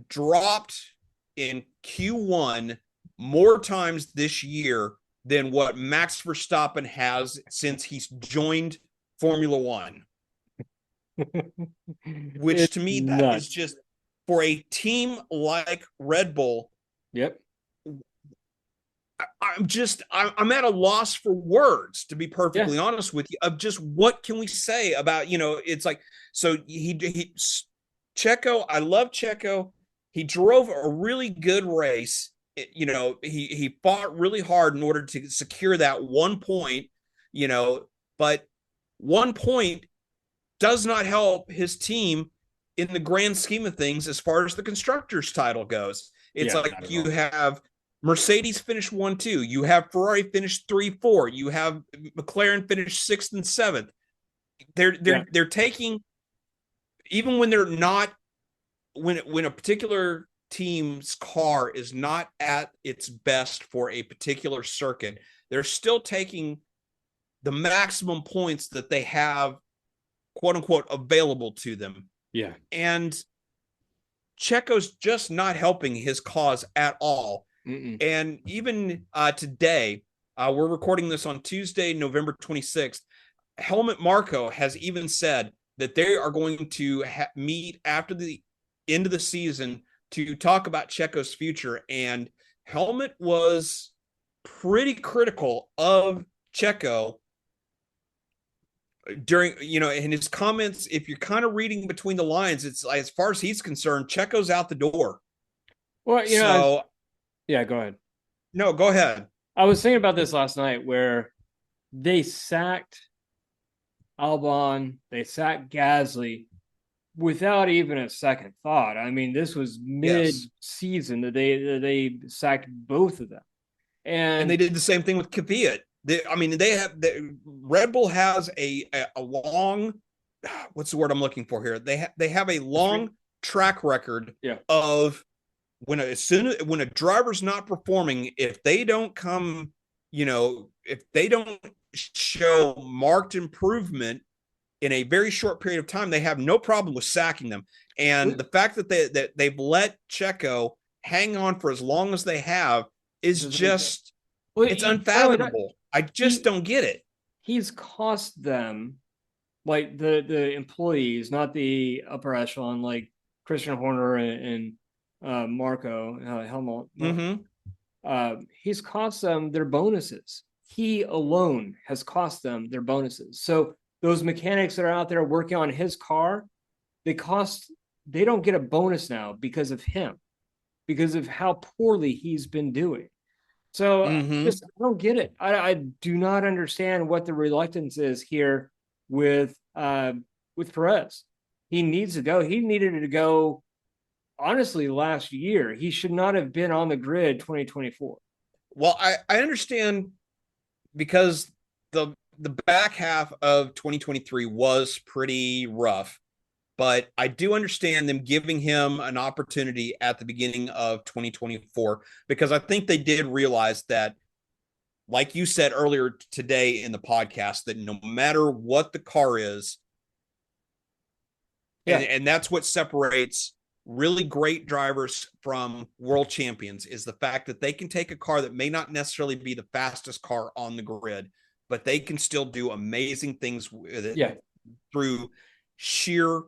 Speaker 1: dropped in Q1 more times this year than what Max Verstappen has since he's joined Formula One. Which to me, that is just, for a team like Red Bull.
Speaker 3: Yep.
Speaker 1: I'm at a loss for words, to be perfectly honest with you, of just what can we say about, it's like, so he Checo, I love Checo. He drove a really good race. He fought really hard in order to secure that 1 point, but 1 point does not help his team in the grand scheme of things as far as the constructors title goes. It's like you have Mercedes finish 1-2, you have Ferrari finish 3-4, you have McLaren finish 6th and 7th. They're taking, even when they're not, when a particular team's car is not at its best for a particular circuit, they're still taking the maximum points that they have, quote unquote, available to them.
Speaker 3: Yeah.
Speaker 1: And Checo's just not helping his cause at all.
Speaker 3: Mm-mm.
Speaker 1: And even today, we're recording this on Tuesday, November 26th. Helmut Marko has even said that they are going to meet after the end of the season to talk about Checo's future. And Helmut was pretty critical of Checo during, in his comments. If you're kind of reading between the lines, it's like, as far as he's concerned, Checo's out the door.
Speaker 3: Well, yeah, go ahead.
Speaker 1: No, go ahead.
Speaker 3: I was thinking about this last night where they sacked Albon, they sacked Gasly without even a second thought. I mean, this was mid-season that they sacked both of them, and
Speaker 1: they did the same thing with Kvyat. Red Bull has a long, what's the word I'm looking for here? They have a long track record of when a driver's not performing, if they don't come, if they don't show marked improvement in a very short period of time, they have no problem with sacking them. And the fact that they've let Checo hang on for as long as they have is just, it's unfathomable. I just don't get it.
Speaker 3: He's cost them, like the employees, not the upper echelon, like Christian Horner and Marco Helmut.
Speaker 1: Mm-hmm.
Speaker 3: He's cost them their bonuses. He alone has cost them their bonuses. So those mechanics that are out there working on his car, they don't get a bonus now because of him, because of how poorly he's been doing. So I don't get it. I do not understand what the reluctance is here with Perez. He needs to go. He needed to go, honestly, last year. He should not have been on the grid 2024.
Speaker 1: Well, I understand, because the back half of 2023 was pretty rough, but I do understand them giving him an opportunity at the beginning of 2024, because I think they did realize that, like you said earlier today in the podcast, that no matter what the car is, and that's what separates really great drivers from world champions, is the fact that they can take a car that may not necessarily be the fastest car on the grid, but they can still do amazing things with it through sheer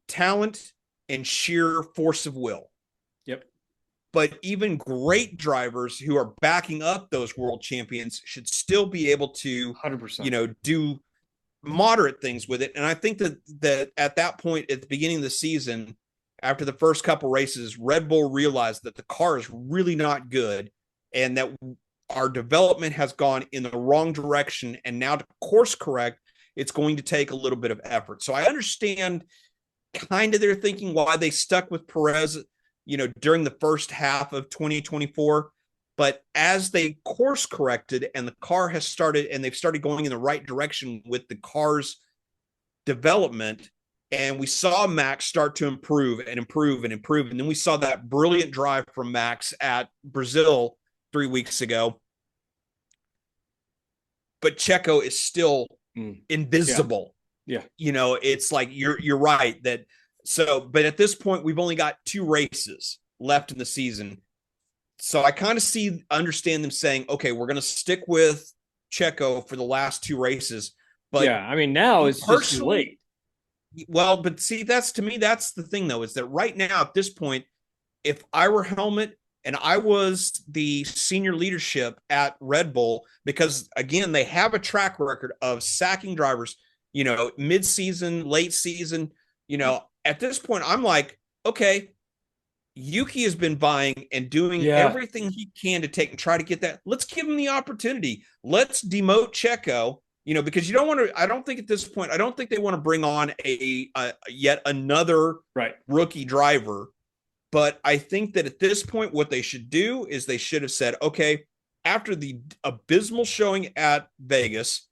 Speaker 1: talent and sheer force of will.
Speaker 3: Yep.
Speaker 1: But even great drivers who are backing up those world champions should still be able to
Speaker 3: 100%,
Speaker 1: do moderate things with it. And I think that at that point, at the beginning of the season, after the first couple races, Red Bull realized that the car is really not good, and that our development has gone in the wrong direction. And now to course correct, it's going to take a little bit of effort. So I understand kind of their thinking, why they stuck with Perez, during the first half of 2024. But as they course corrected and the car has started, and they've started going in the right direction with the car's development, and we saw Max start to improve and improve and improve. And then we saw that brilliant drive from Max at Brazil 3 weeks ago. But Checo is still invisible.
Speaker 3: Yeah.
Speaker 1: It's like, you're right that. So, but at this point, we've only got 2 races left in the season. So I kind of understand them saying, okay, we're going to stick with Checo for the last 2 races. But
Speaker 3: now it's just too late.
Speaker 1: Well, but see, that's the thing, though, is that right now at this point, if I were Helmut and I was the senior leadership at Red Bull, because again, they have a track record of sacking drivers, mid-season, late season, at this point, I'm like, okay, Yuki has been vying and doing everything he can to take and try to get that. Let's give him the opportunity. Let's demote Checo. Because you don't want to, I don't think at this point, I don't think they want to bring on a yet another rookie driver. But I think that at this point, what they should do is they should have said, okay, after the abysmal showing at Vegas,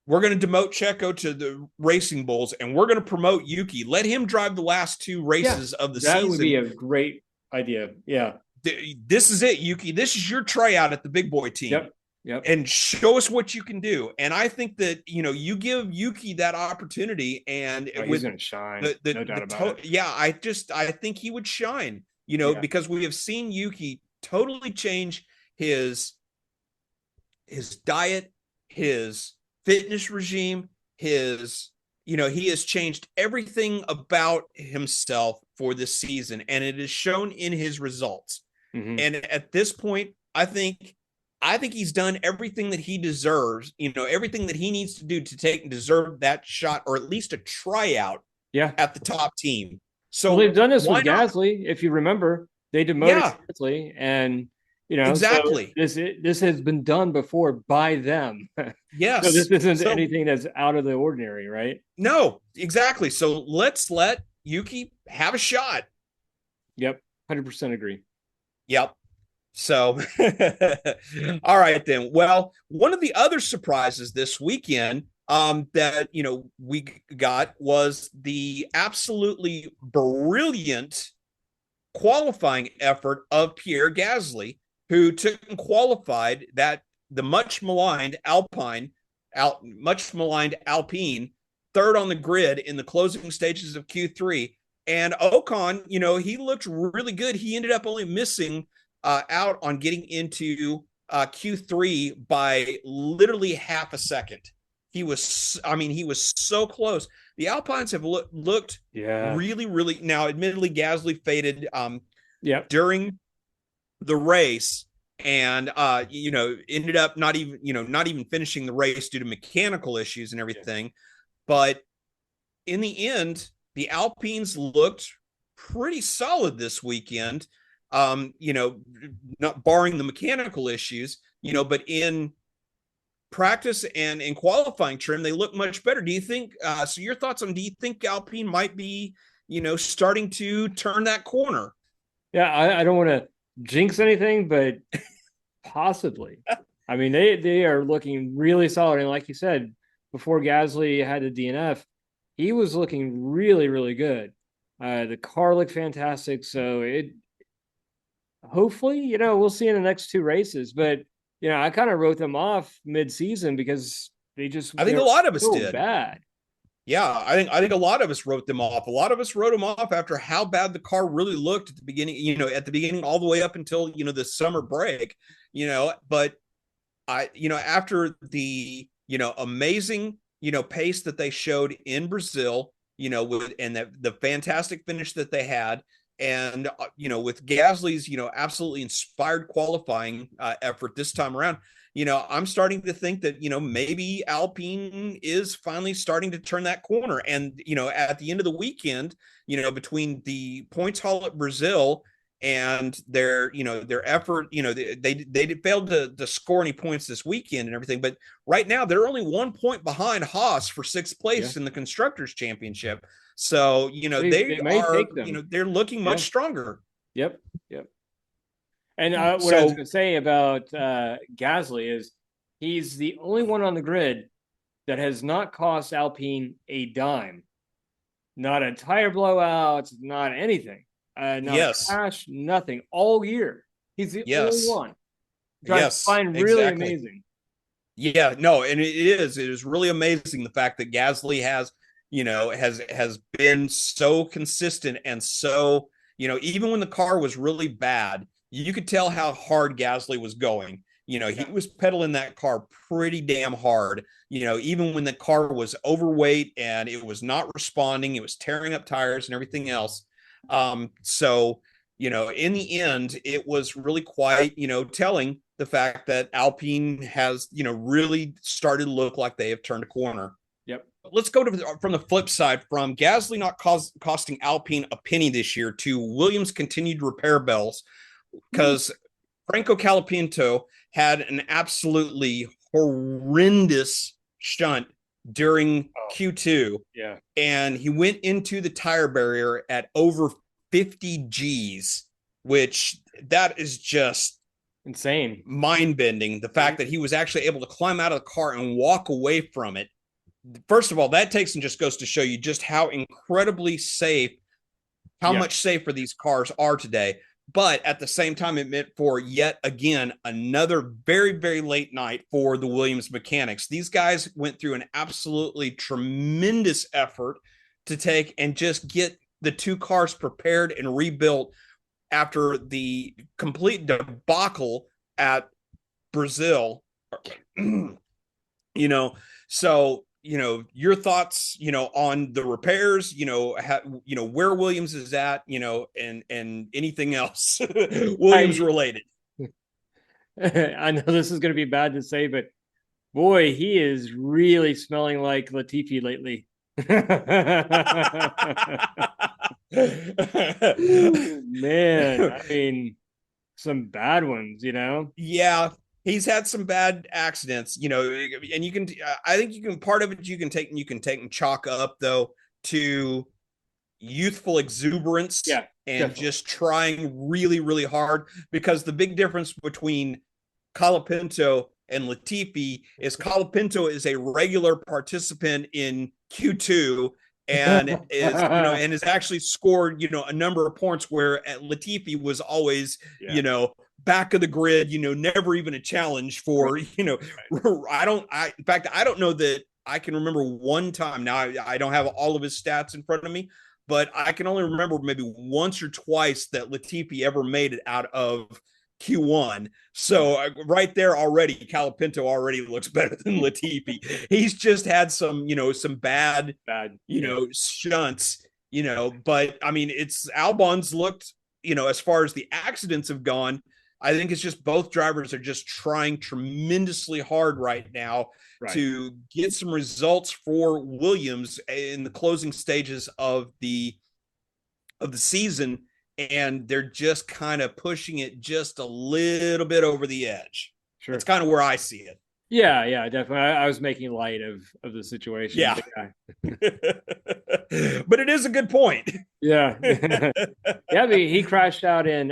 Speaker 1: we're going to demote Checo to the Racing Bulls, and we're going to promote Yuki. Let him drive the last 2 races of the season.
Speaker 3: That would be a great idea. Yeah.
Speaker 1: This is it, Yuki. This is your tryout at the big boy team.
Speaker 3: Yep. Yep.
Speaker 1: and show us what you can do. And I think that, you give Yuki that opportunity, and
Speaker 3: He's going to shine. No doubt about it.
Speaker 1: Yeah, I think he would shine, because we have seen Yuki totally change his diet, his fitness regime, he has changed everything about himself for this season, and it is shown in his results.
Speaker 3: Mm-hmm.
Speaker 1: And at this point, I think he's done everything that he deserves, everything that he needs to do to take and deserve that shot, or at least a tryout at the top team. So
Speaker 3: they've done this with Gasly, if you remember. They demoted Gasly, and
Speaker 1: exactly.
Speaker 3: So this has been done before by them.
Speaker 1: Yes.
Speaker 3: So this isn't anything that's out of the ordinary, right?
Speaker 1: No, exactly. So let's let Yuki have a shot.
Speaker 3: Yep. 100% agree.
Speaker 1: Yep. So, all right then. Well, one of the other surprises this weekend that, we got was the absolutely brilliant qualifying effort of Pierre Gasly, who took and qualified the much maligned Alpine third on the grid in the closing stages of Q3. And Ocon, he looked really good. He ended up only missing out on getting into Q3 by literally half a second. He was so close. The Alpines have looked really, really. Now, admittedly, Gasly faded during the race, and ended up not even finishing the race due to mechanical issues and everything. But in the end, the Alpines looked pretty solid this weekend. Not barring the mechanical issues, but in practice and in qualifying trim, they look much better. Do you think, so your thoughts on, do you think Alpine might be, starting to turn that corner?
Speaker 3: Yeah, I don't want to jinx anything, but possibly. I mean, they are looking really solid. And like you said, before Gasly had the DNF, he was looking really, really good. The car looked fantastic. So hopefully, we'll see in the next two races. But, I kind of wrote them off mid-season because I
Speaker 1: think a lot of us did.
Speaker 3: Bad.
Speaker 1: Yeah, I think a lot of us wrote them off. A lot of us wrote them off after how bad the car really looked at the beginning, all the way up until, the summer break, but after the, amazing, pace that they showed in Brazil, and the fantastic finish that they had, and, with Gasly's, absolutely inspired qualifying effort this time around, I'm starting to think that, maybe Alpine is finally starting to turn that corner. And, at the end of the weekend, between the points haul at Brazil and their effort, they failed to score any points this weekend and everything. But right now, they're only 1 point behind Haas for sixth place in the Constructors' Championship. So, they're looking much stronger.
Speaker 3: Yep. And what I was going to say about Gasly is he's the only one on the grid that has not cost Alpine a dime. Not a tire blowout, not anything. Not a crash, nothing. All year. He's the only one. Drives fine, really amazing.
Speaker 1: Yeah, no, and it is really amazing the fact that Gasly has been so consistent, and so, even when the car was really bad, you could tell how hard Gasly was going. He was pedaling that car pretty damn hard, even when the car was overweight and it was not responding, it was tearing up tires and everything else. So, in the end, it was really quite, telling the fact that Alpine has, really started to look like they have turned a corner.
Speaker 3: Yep.
Speaker 1: Let's go from the flip side, from Gasly not costing Alpine a penny this year to Williams' continued repair bills, because Franco Colapinto had an absolutely horrendous shunt during Q2.
Speaker 3: Yeah.
Speaker 1: And he went into the tire barrier at over 50 Gs, which that is just
Speaker 3: insane,
Speaker 1: mind-bending. The fact that he was actually able to climb out of the car and walk away from it. First of all, that takes and just goes to show you just how incredibly safe, how much safer these cars are today. But at the same time, it meant for yet again another very, very late night for the Williams mechanics. These guys went through an absolutely tremendous effort to take and just get the two cars prepared and rebuilt after the complete debacle at Brazil. So your thoughts, on the repairs, where Williams is at, and anything else Williams related.
Speaker 3: I know this is going to be bad to say, but boy, he is really smelling like Latifi lately. Man, I mean, some bad ones,
Speaker 1: Yeah, he's had some bad accidents, and you can, I think you can, part of it you can take and chalk up though to youthful exuberance,
Speaker 3: yeah,
Speaker 1: and
Speaker 3: definitely.
Speaker 1: just trying really, really hard, because the big difference between Colapinto and Latifi is Colapinto is a regular participant in Q2 and has actually scored, a number of points, where Latifi was always, back of the grid, never even a challenge for,
Speaker 3: right.
Speaker 1: in fact, I don't know that I can remember one time. Now, I don't have all of his stats in front of me, but I can only remember maybe once or twice that Latifi ever made it out of Q1. So right there already, Colapinto already looks better than Latifi. He's just had some, some bad, shunts, but I mean, it's Albon's looked, as far as the accidents have gone, I think it's just both drivers are just trying tremendously hard right now to get some results for Williams in the closing stages of the season, and they're just kind of pushing it just a little bit over the edge.
Speaker 3: Sure.
Speaker 1: That's kind of where I see it.
Speaker 3: Yeah, definitely. I was making light of the situation.
Speaker 1: Yeah. But it is a good point.
Speaker 3: Yeah. Yeah, he crashed out in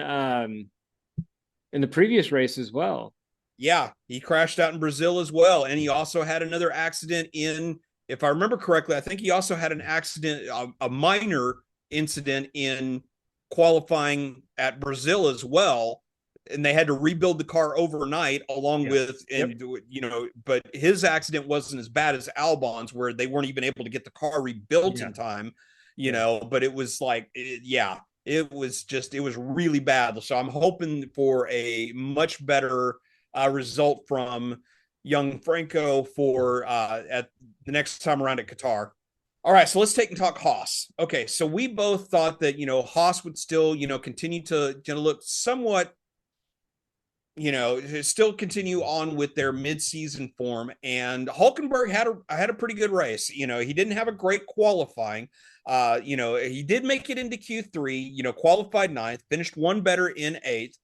Speaker 3: the previous race as well.
Speaker 1: Yeah, he crashed out in Brazil as well. And he also had another accident if I remember correctly, I think he also had an accident, a minor incident in qualifying at Brazil as well. And they had to rebuild the car overnight but his accident wasn't as bad as Albon's, where they weren't even able to get the car rebuilt in time, but it was like, it was really bad. So I'm hoping for a much better result from young Franco for at the next time around at Qatar. All right, so let's take and talk Haas. Okay, so we both thought that, Haas would still, continue to look somewhat, still continue on with their mid-season form. And Hulkenberg had a pretty good race. He didn't have a great qualifying. He did make it into Q3, qualified 9th, finished one better in 8th.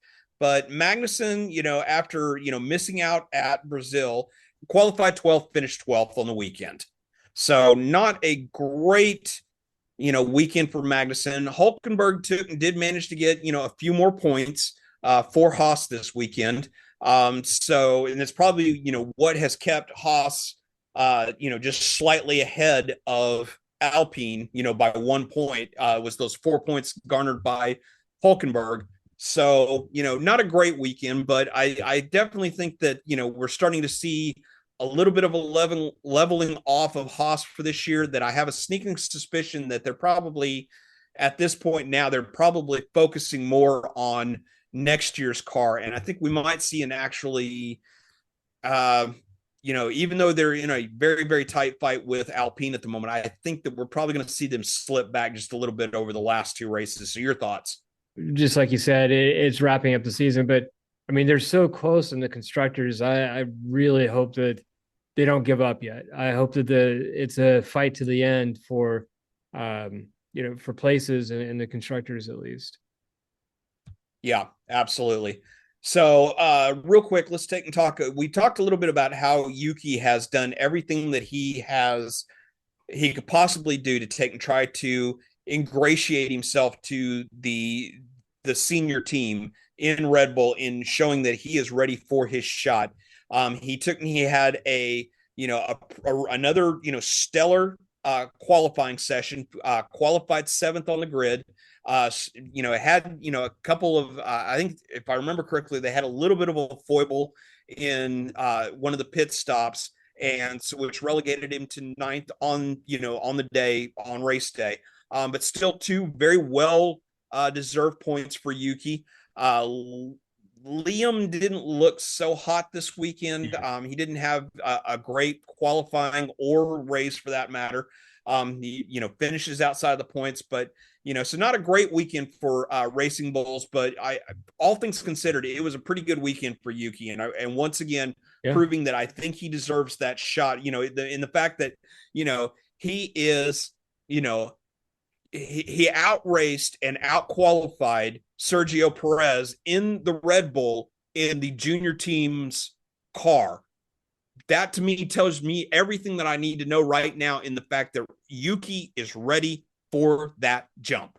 Speaker 1: But Magnussen, after, missing out at Brazil, qualified 12th, finished 12th on the weekend. So not a great, weekend for Magnussen. Hulkenberg did manage to get, a few more points for Haas this weekend. And it's probably, what has kept Haas, just slightly ahead of Alpine, by 1 point, was those 4 points garnered by Hulkenberg. So, not a great weekend, but I definitely think that, we're starting to see a little bit of a leveling off of Haas for this year, that I have a sneaking suspicion that they're probably, at this point now, they're probably focusing more on next year's car. And I think we might see an actually, even though they're in a very, very tight fight with Alpine at the moment, I think that we're probably going to see them slip back just a little bit over the last 2 races. So your thoughts?
Speaker 3: Just like you said, it's wrapping up the season, but I mean, they're so close in the constructors. I really hope that they don't give up yet. I hope that it's a fight to the end for, for places in the constructors at least.
Speaker 1: Yeah, absolutely. So real quick, let's take and talk. We talked a little bit about how Yuki has done everything that he could possibly do to take and try to ingratiate himself to the senior team in Red Bull, in showing that he is ready for his shot. He had another stellar qualifying session, qualified 7th on the grid, It had, a couple of, I think if I remember correctly, they had a little bit of a foible in one of the pit stops, and so which relegated him to ninth on, on the day, on race day. But still two very well deserved points for Yuki. Liam didn't look so hot this weekend. He didn't have a great qualifying or race for that matter. He, finishes outside the points, but so not a great weekend for Racing Bulls, but all things considered, it was a pretty good weekend for Yuki, and once again proving that I think he deserves that shot. In the fact that he is, he outraced and outqualified Sergio Perez in the Red Bull in the junior team's car. That to me tells me everything that I need to know right now in the fact that Yuki is ready for that jump.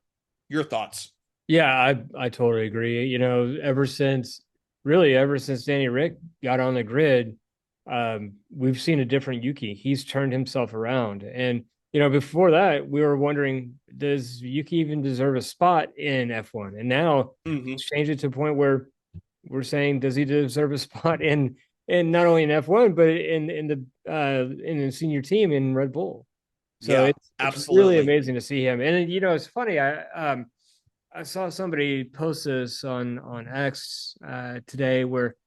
Speaker 1: Your thoughts?
Speaker 3: Yeah, I totally agree. Ever since Danny Rick got on the grid, we've seen a different Yuki. He's turned himself around. And, before that, we were wondering, does Yuki even deserve a spot in F1? And now it's changed it to a point where we're saying, does he deserve a spot in not only in F1, but in the senior team in Red Bull? So it's really amazing to see him. And it's funny. I saw somebody post this on X today where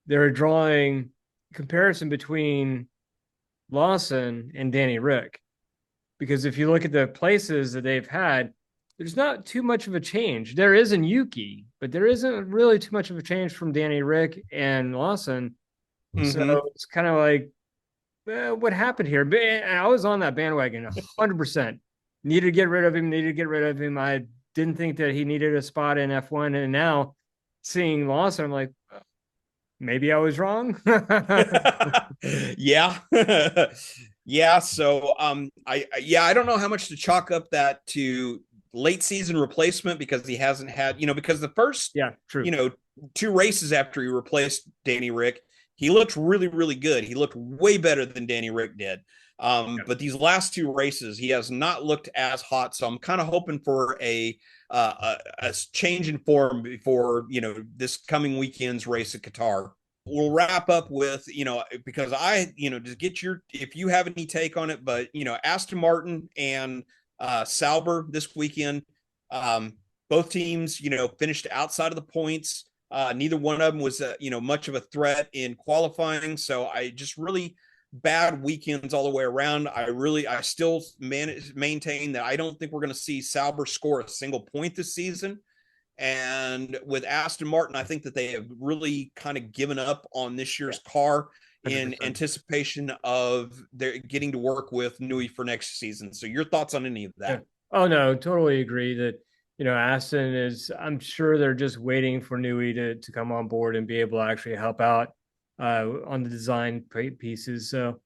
Speaker 3: they're drawing comparison between Lawson and Danny Rick, because if you look at the places that they've had, there's not too much of a change. There is in Yuki, but there isn't really too much of a change from Danny Rick and Lawson. So it's kind of like, what happened here? But I was on that bandwagon 100%. Needed to get rid of him. I didn't think that he needed a spot in F1. And now seeing Lawson, I'm like, maybe I was wrong.
Speaker 1: Yeah. Yeah. So I don't know how much to chalk up that to late season replacement, because he hasn't had, because the first, two races after he replaced Danny Rick, he looked really, really good. He looked way better than Danny Rick did. But these last two races, he has not looked as hot. So I'm kind of hoping for a change in form before, this coming weekend's race at Qatar. We'll wrap up with, because just get if you have any take on it, but, Aston Martin and Sauber this weekend, both teams, finished outside of the points. Neither one of them was, much of a threat in qualifying. So I just really bad weekends all the way around. I still maintain that I don't think we're going to see Sauber score a single point this season. And with Aston Martin, I think that they have really kind of given up on this year's car 100%. In anticipation of their getting to work with Newey for next season. So your thoughts on any of that?
Speaker 3: Yeah. Oh, no, totally agree that, Aston is, I'm sure they're just waiting for Newey to come on board and be able to actually help out on the design pieces. So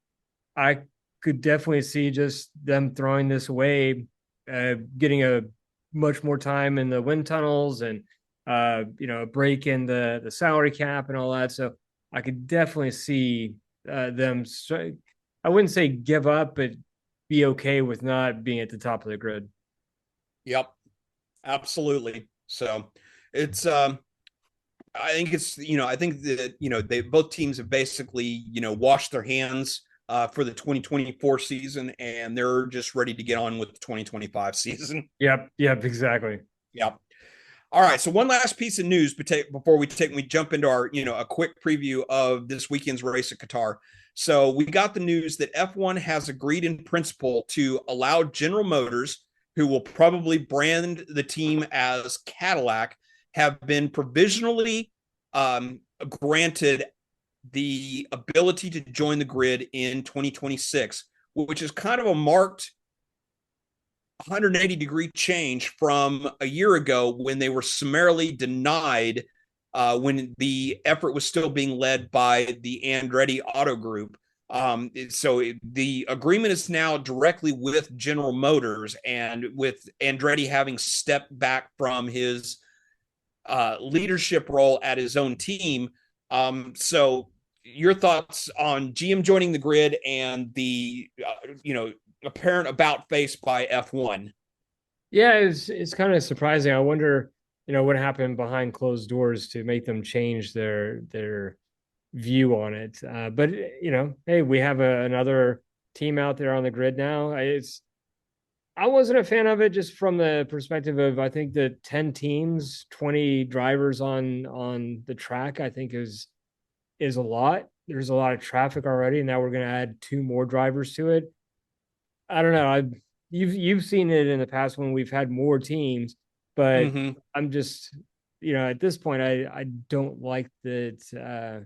Speaker 3: I could definitely see just them throwing this away, getting a much more time in the wind tunnels and, a break in the salary cap and all that. So I could definitely see them, I wouldn't say give up, but be okay with not being at the top of the grid.
Speaker 1: Yep. Absolutely. So it's, I think it's, I think that, they both teams have basically, washed their hands for the 2024 season, and they're just ready to get on with the 2025 season.
Speaker 3: Yep, exactly.
Speaker 1: Yep. All right. So one last piece of news before we jump into our, a quick preview of this weekend's race at Qatar. So we got the news that F1 has agreed in principle to allow General Motors, who will probably brand the team as Cadillac, have been provisionally granted the ability to join the grid in 2026, which is kind of a marked 180-degree change from a year ago when they were summarily denied when the effort was still being led by the Andretti Auto Group. So the agreement is now directly with General Motors, and with Andretti having stepped back from his leadership role at his own team. So your thoughts on GM joining the grid and the, apparent about face by F1?
Speaker 3: Yeah, it's kind of surprising. I wonder, what happened behind closed doors to make them change their view on it. But hey, we have another team out there on the grid now. I wasn't a fan of it just from the perspective of I think the 10 teams, 20 drivers on the track, I think is a lot. There's a lot of traffic already, and now we're going to add two more drivers to it. I don't know. You've seen it in the past when we've had more teams, but
Speaker 1: Mm-hmm.
Speaker 3: I'm just at this point I don't like that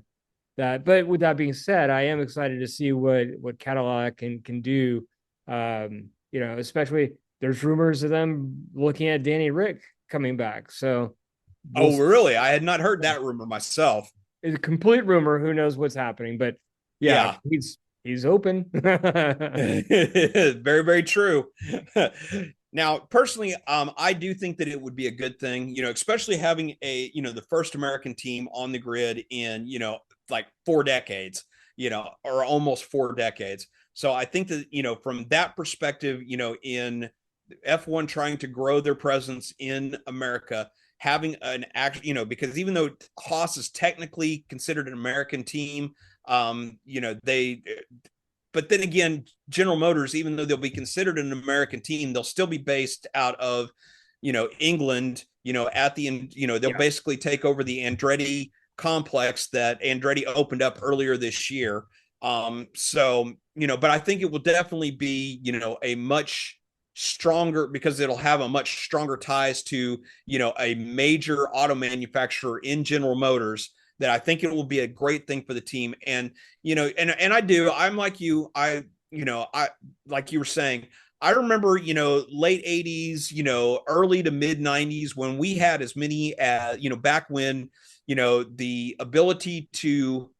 Speaker 3: that. But with that being said, I am excited to see what Cadillac can do. Especially there's rumors of them looking at Danny Rick coming back. So we'll
Speaker 1: Oh, really? I had not heard that rumor myself.
Speaker 3: it's a complete rumor. Who knows what's happening? But yeah,
Speaker 1: Yeah.
Speaker 3: he's open.
Speaker 1: Very, very true. Now, personally, I do think that it would be a good thing, especially having the first American team on the grid in, like 4 decades, or almost 4 decades. So I think that, from that perspective, in F1 trying to grow their presence in America, having an act, because even though Haas is technically considered an American team, they but then again, General Motors, even though they'll be considered an American team, they'll still be based out of, England, they'll
Speaker 3: Yeah.
Speaker 1: basically take over the Andretti complex that Andretti opened up earlier this year. But I think it will definitely be, a much stronger because it'll have a much stronger ties to, a major auto manufacturer in General Motors that I think it will be a great thing for the team. And I'm like you, I like you were saying, I remember, late 80s, early to mid 90s when we had as many as, back when, the ability to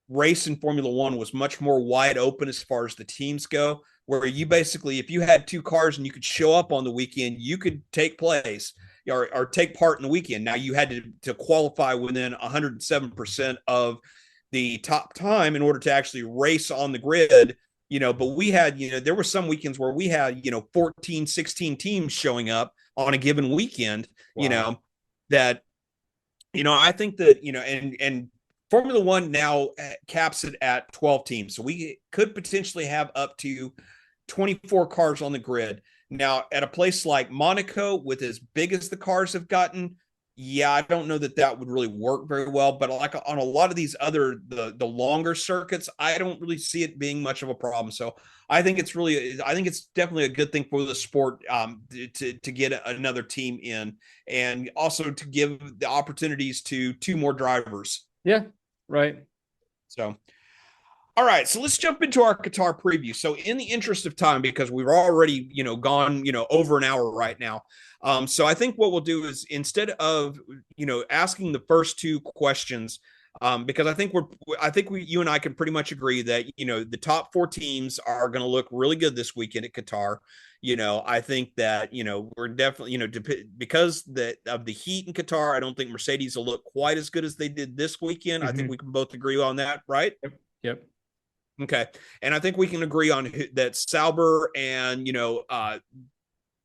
Speaker 1: race in Formula One was much more wide open as far as the teams go, where you basically, if you had two cars and you could show up on the weekend, you could take place or take part in the weekend. Now you had to qualify within 107% of the top time in order to actually race on the grid. But we had, there were some weekends where we had, 14, 16 teams showing up on a given weekend,
Speaker 3: Wow.
Speaker 1: that, I think that, and Formula One now caps it at 12 teams. So we could potentially have up to 24 cars on the grid. Now, at a place like Monaco, with as big as the cars have gotten, yeah, I don't know that that would really work very well. But like on a lot of these other the longer circuits, I don't really see it being much of a problem. So I think it's definitely a good thing for the sport, to get another team in, and also to give the opportunities to two more drivers.
Speaker 3: Yeah. Right.
Speaker 1: So all right, so let's jump into our Qatar preview. So, in the interest of time, because we've already, gone, over an hour right now. So I think what we'll do is instead of, asking the first two questions, because you and I can pretty much agree that, the top four teams are going to look really good this weekend at Qatar. I think that, we're definitely, because of the heat in Qatar, I don't think Mercedes will look quite as good as they did this weekend. I think
Speaker 3: Mhm.
Speaker 1: we can both agree on that, right?
Speaker 3: Yep. Yep.
Speaker 1: Okay. And I think we can agree on that Sauber and,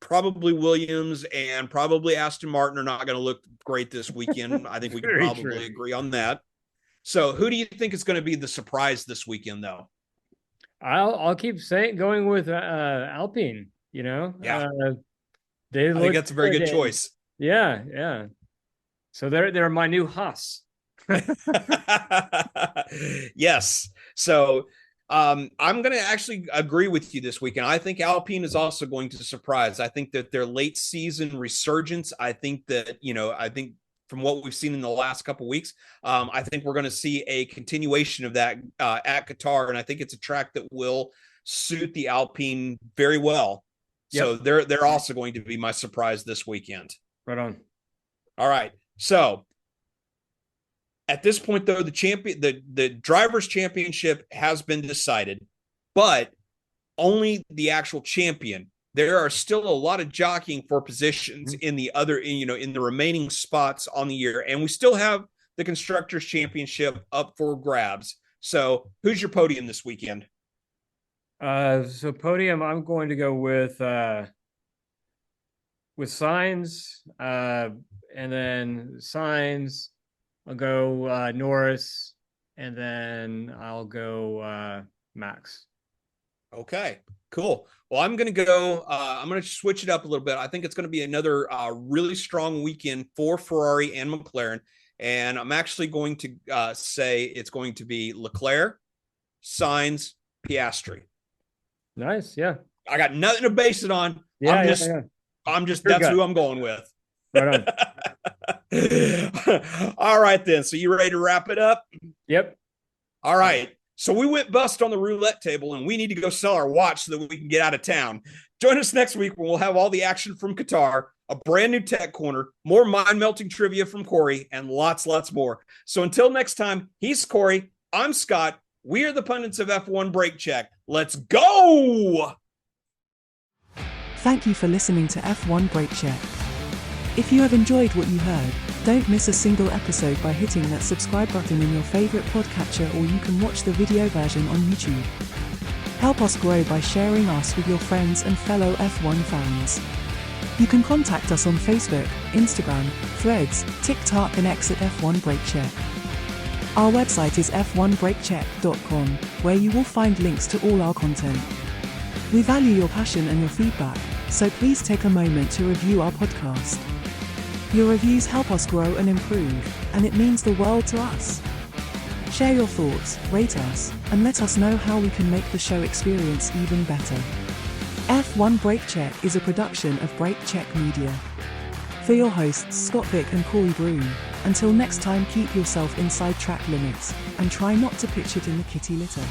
Speaker 1: probably Williams and probably Aston Martin are not going to look great this weekend. I think we can
Speaker 3: Very
Speaker 1: probably
Speaker 3: true.
Speaker 1: agree on that. So who do you think is going to be the surprise this weekend, though?
Speaker 3: I'll keep saying going with Alpine.
Speaker 1: Yeah,
Speaker 3: They
Speaker 1: I think
Speaker 3: look
Speaker 1: that's a very
Speaker 3: good,
Speaker 1: good
Speaker 3: and
Speaker 1: choice.
Speaker 3: yeah, yeah. So they're my new Haas.
Speaker 1: Yes. So I'm going to actually agree with you this weekend. I think Alpine is also going to surprise. I think that their late season resurgence, I think that, I think from what we've seen in the last couple of weeks, I think we're going to see a continuation of that at Qatar. And I think it's a track that will suit the Alpine very well. So
Speaker 3: Yep.
Speaker 1: they're also going to be my surprise this weekend.
Speaker 3: Right on.
Speaker 1: All right. So at this point, though, the drivers' championship has been decided, but only the actual champion. There are still a lot of jockeying for positions
Speaker 3: Mhm.
Speaker 1: in the other, in the remaining spots on the year, and we still have the constructors' championship up for grabs. So, who's your podium this weekend?
Speaker 3: So podium, I'm going to go with with signs, and then signs, I'll go Norris, and then I'll go Max.
Speaker 1: Okay, cool. Well, I'm going to go, I'm going to switch it up a little bit. I think it's going to be another really strong weekend for Ferrari and McLaren. And I'm actually going to say it's going to be Leclerc, Sainz, Piastri.
Speaker 3: Nice. Yeah.
Speaker 1: I got nothing to base it on.
Speaker 3: Yeah.
Speaker 1: I'm just, that's who I'm going with.
Speaker 3: Right
Speaker 1: on. All right, then. So you ready to wrap it up?
Speaker 3: Yep.
Speaker 1: All right. So we went bust on the roulette table, and we need to go sell our watch so that we can get out of town. Join us next week when we'll have all the action from Qatar, a brand new tech corner, more mind-melting trivia from Corey, and lots more. So until next time, he's Corey. I'm Scott. We are the pundits of F1 Brake Check. Let's go!
Speaker 2: Thank you for listening to F1 Brake Check. If you have enjoyed what you heard, don't miss a single episode by hitting that subscribe button in your favorite podcatcher, or you can watch the video version on YouTube. Help us grow by sharing us with your friends and fellow F1 fans. You can contact us on Facebook, Instagram, Threads, TikTok and X at F1 Brake Check. Our website is f1brakecheck.com, where you will find links to all our content. We value your passion and your feedback, so please take a moment to review our podcast. Your reviews help us grow and improve, and it means the world to us. Share your thoughts, rate us, and let us know how we can make the show experience even better. F1 Brake Check is a production of Brake Check Media. For your hosts Scott Vick and Corey Broom, until next time, keep yourself inside track limits, and try not to pitch it in the kitty litter.